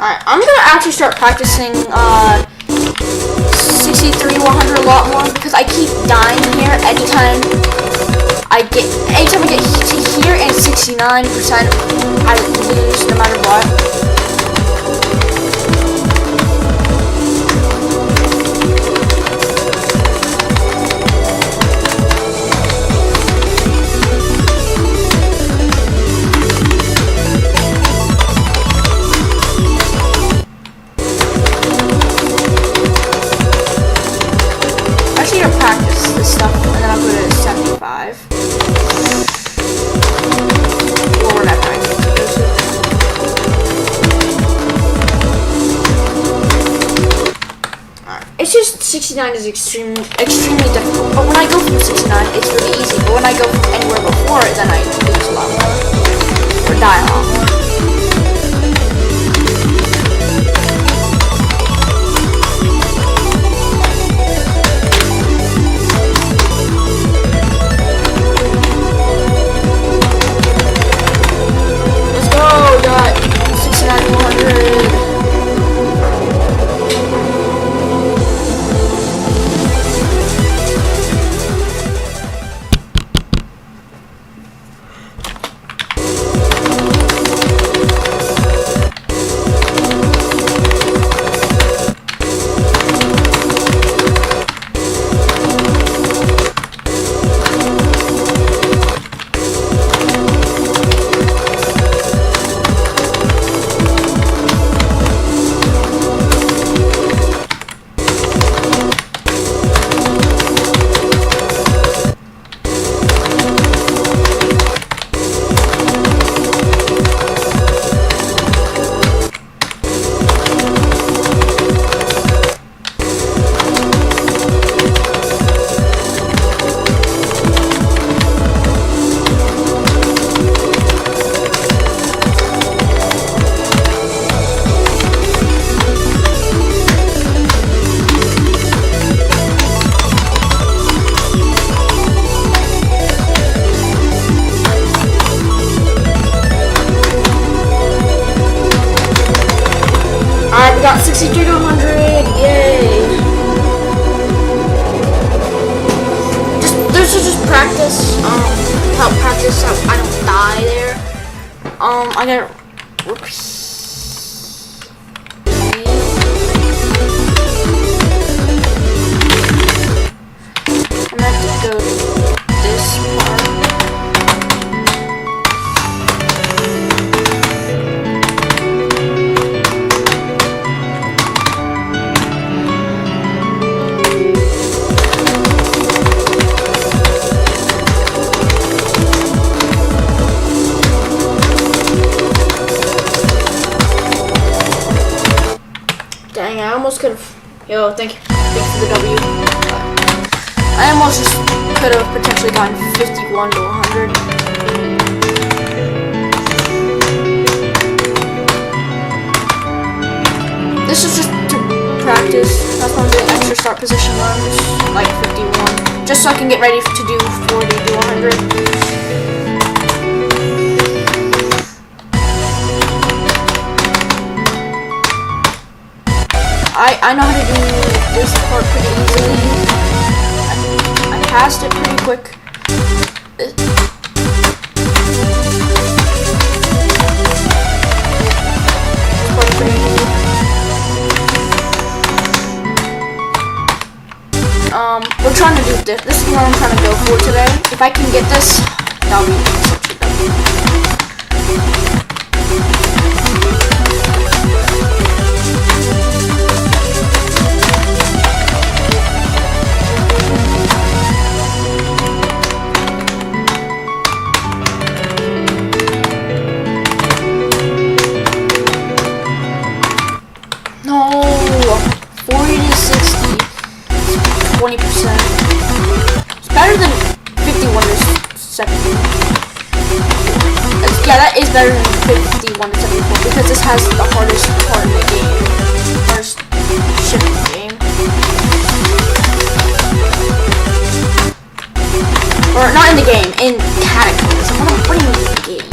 Alright, I'm gonna actually start practicing 63 100 a lot more because I keep dying here anytime I get to here and 69%, I lose no matter what. Practice this stuff and then I'll go to 75 or whatever I need to go to. Alright. It's just 69 is extremely difficult, but when I go from 69 it's really easy, but when I go from anywhere before it then I lose a lot more or die a lot more. Alright, we got 63 to 100, yay! This is just practice, help practice so I don't die there. I gotta repeat. I'm gonna have to go to this part. Dang, I almost could have. Yo, thank you for the W. I almost just could have potentially gotten 51 to 100. This is just to practice. That's one of the extra start position runs, like 51, just so I can get ready to do 40 to 100. I know how to do this part pretty easily. I passed it pretty quick. We're trying to do this. This is what I'm trying to go for today. If I can get this, that'll be such a W. No, 40 to 60, 20%. It's better than 51 to 70. Yeah, that is better than 51 to 74 because this has the hardest part in the game. Hardest ship in the game. Or not in the game, in Cataclysm. What do you mean in the game?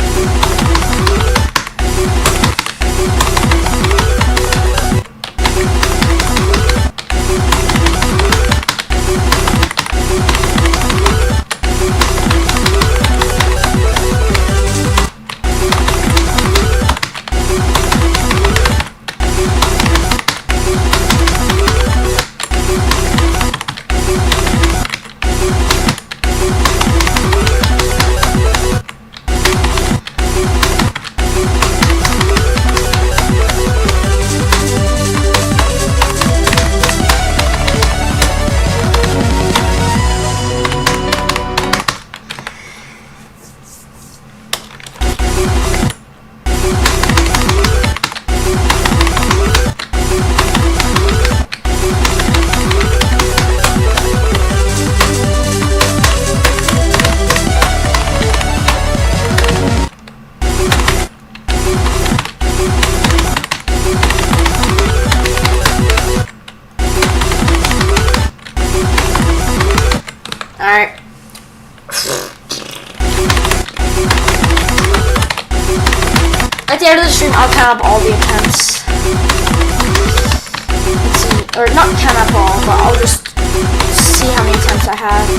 At the end of the stream, I'll count up all the attempts. Let's see, or not count up all, but I'll just see how many attempts I have.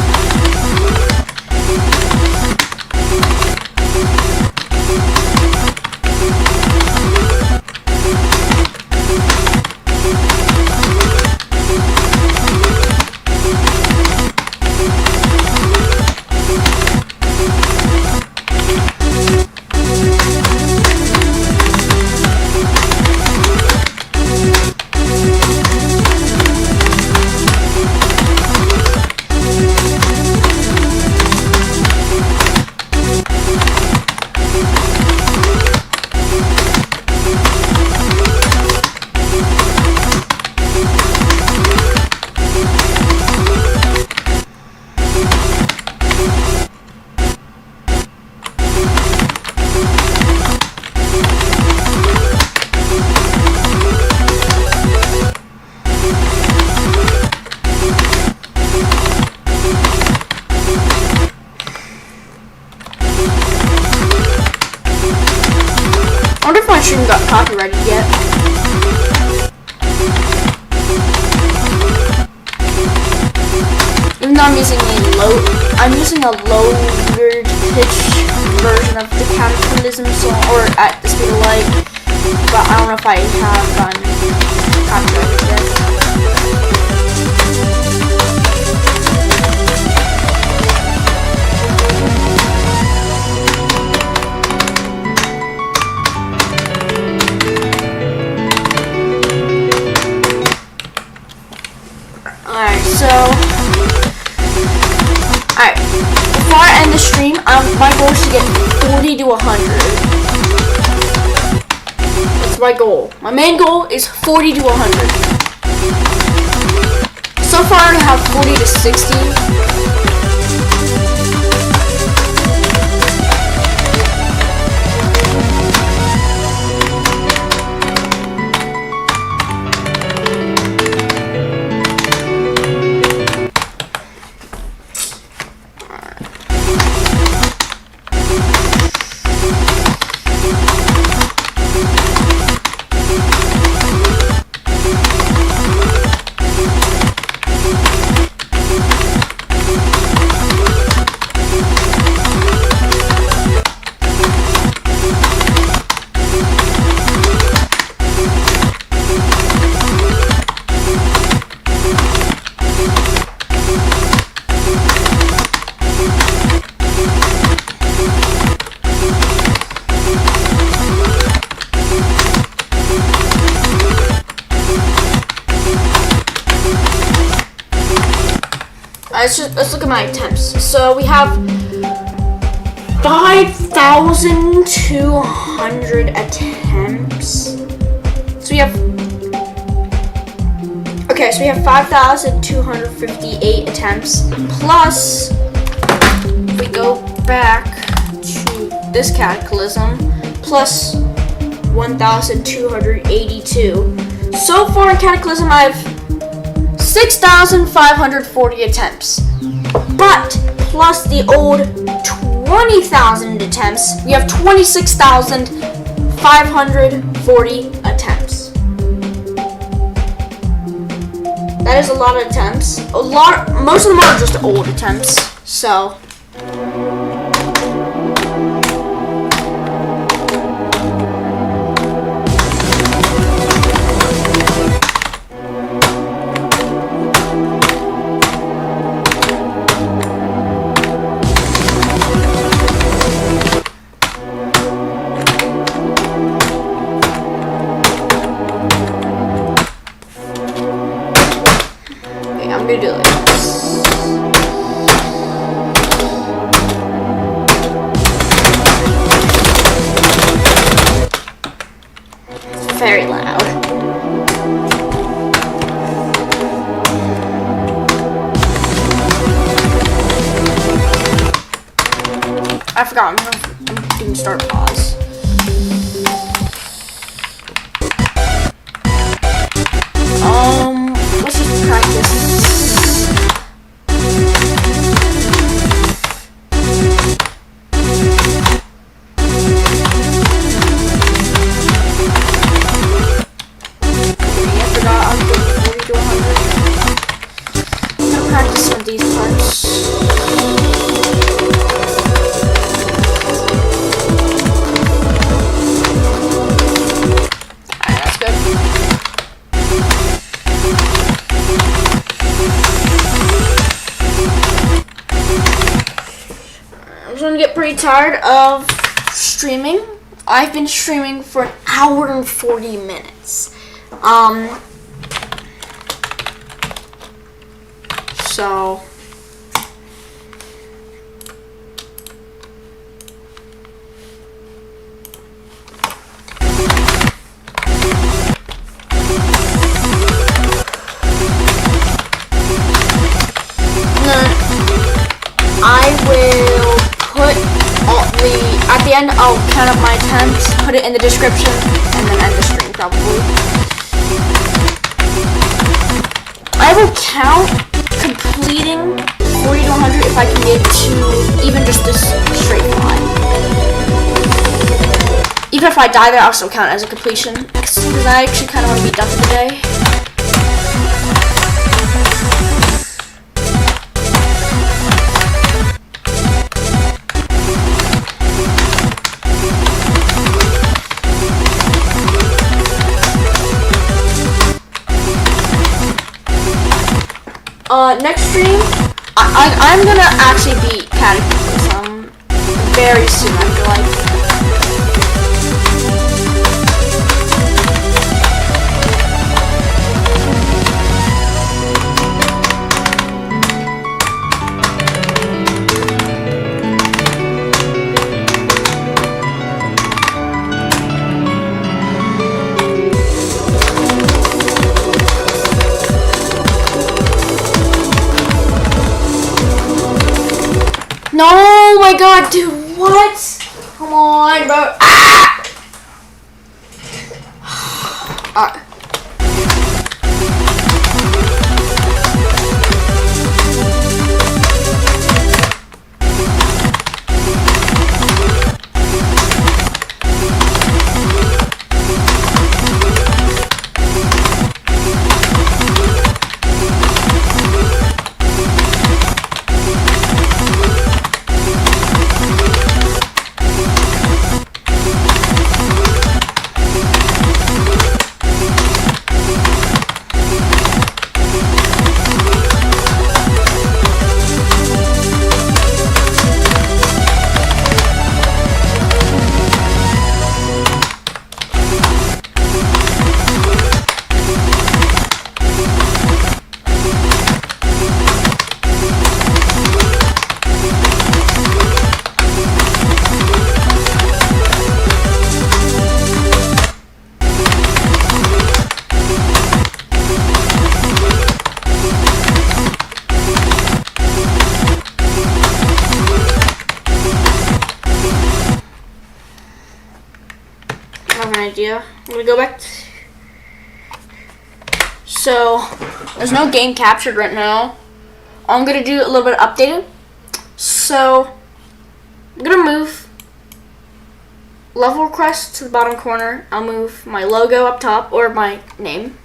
I wonder if my stream got copyrighted yet. Even though I'm using a lower pitch version of the Cataclysm song, or at the speed of light, but I don't know if I have gotten copyrighted yet. Alright, before I end the stream, my goal is to get 40 to 100. That's my goal. My main goal is 40 to 100. So far I have 40 to 60. Let's look at my attempts. So we have 5,200 attempts. So we have 5,258 attempts plus, if we go back to this Cataclysm, plus 1,282. So far in Cataclysm, I've 6,540 attempts, but plus the old 20,000 attempts, we have 26,540 attempts. That is a lot of attempts. Most of them are just old attempts, so. I'm gonna do it like this. It's very loud. I forgot, I'm doing start pause. Let's just practice. really tired of streaming. I've been streaming for an hour and 40 minutes. So I will put at the end, I'll count up my attempts, put it in the description, and then end the stream probably. I will count completing 40 to 100 if I can get to even just this straight line. Even if I die there, I'll still count it as a completion, because I actually kind of want to be done for the day. Next stream, I'm gonna actually beat Cataclysm very soon, I feel like. No, oh my god, dude, what? Come on, bro. Ah! Idea. I'm gonna go back. So there's no game captured right now. I'm gonna do a little bit of updating. So I'm gonna move level request to the bottom corner. I'll move my logo up top, or my name.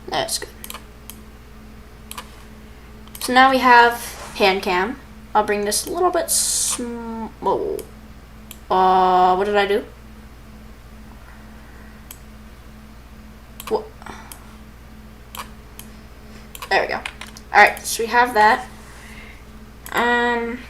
That's good. So now we have hand cam. I'll bring this a little bit small. What did I do? What? There we go. Alright, so we have that. I'm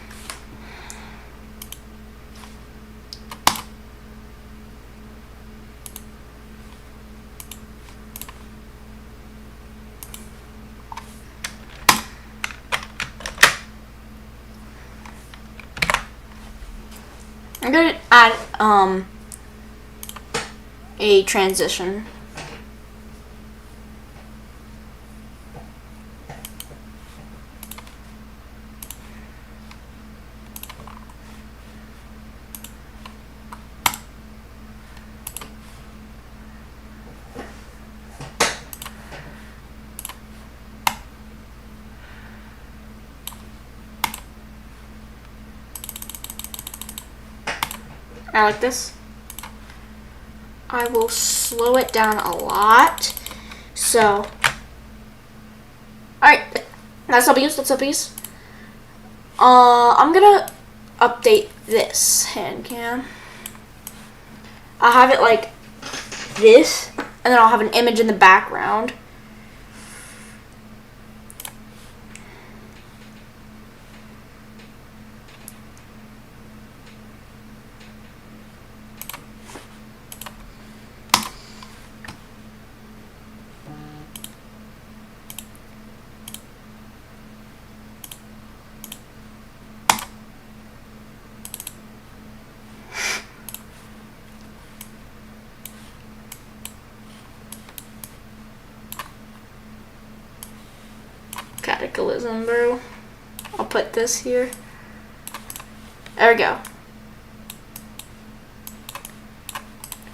gonna add a transition. I like this. I will slow it down a lot. So, alright, that's W's. I'm gonna update this hand cam. I'll have it like this, and then I'll have an image in the background. Cataclysm, bro. I'll put this here. There we go.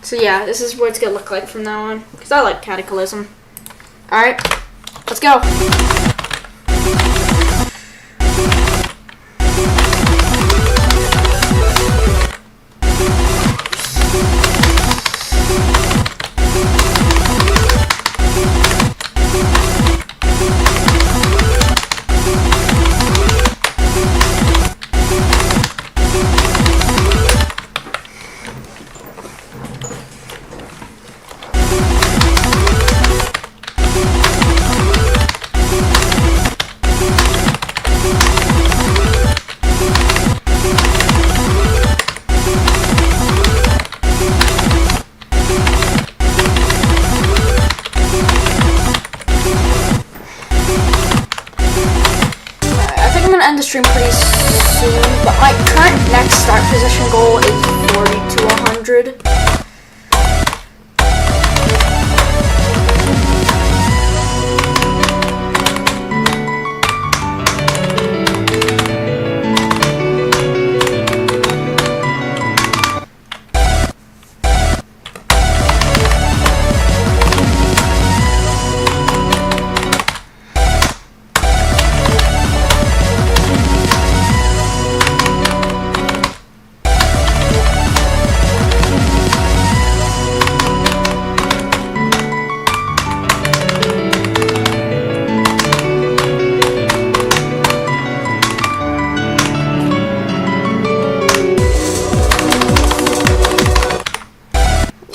So yeah, this is what it's gonna look like from now on. Because I like Cataclysm. Alright, let's go. End the stream pretty soon, but my current next start position goal is 40 to 100.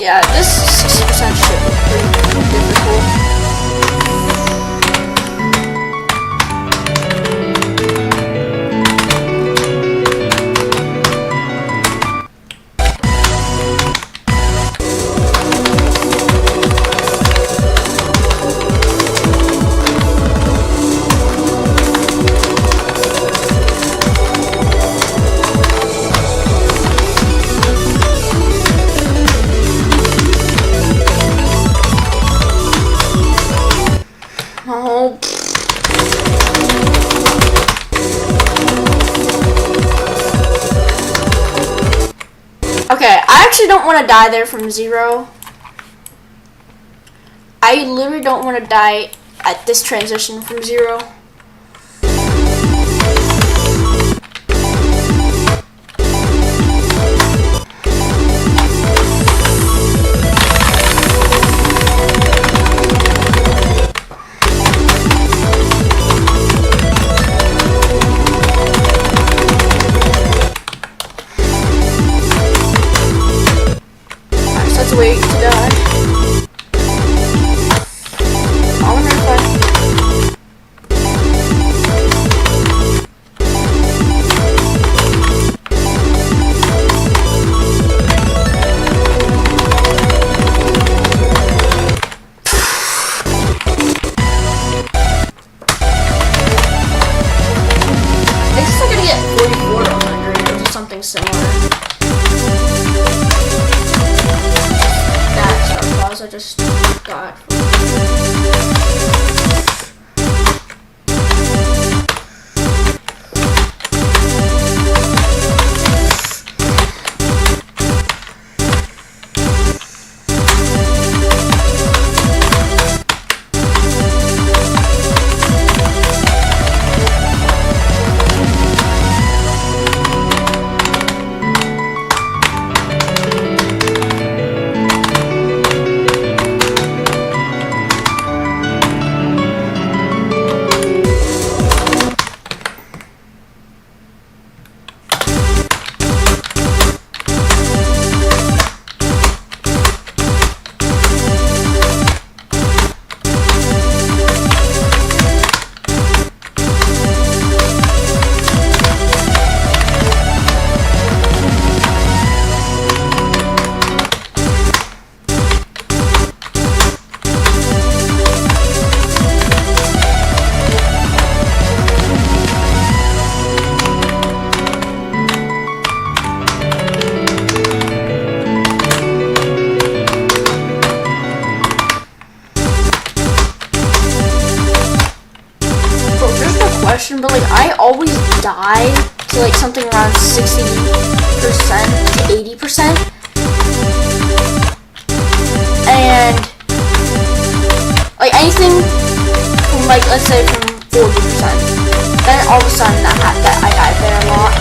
Yeah, this 60% shit was pretty difficult. Okay, I actually don't want to die there from 0. I literally don't want to die at this transition from 0. Wait to die. I wonder if I guess I'm gonna get 44 to 100 or just something similar. I just got. question, but like I always die to like something around 60% to 80%, and like anything from like let's say from 40%, then all of a sudden that I die there a lot.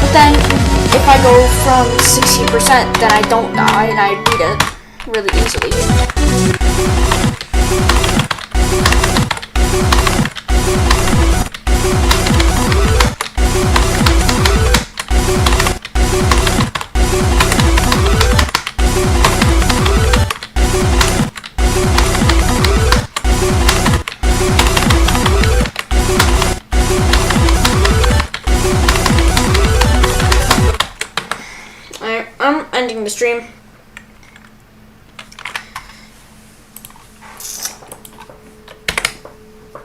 But then if I go from 60%, then I don't die and I beat it really easily. I'm ending the stream.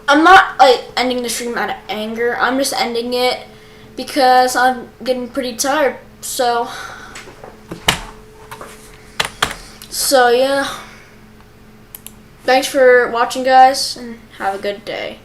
I'm not like ending the stream out of anger. I'm just ending it because I'm getting pretty tired. So yeah. Thanks for watching, guys, and have a good day.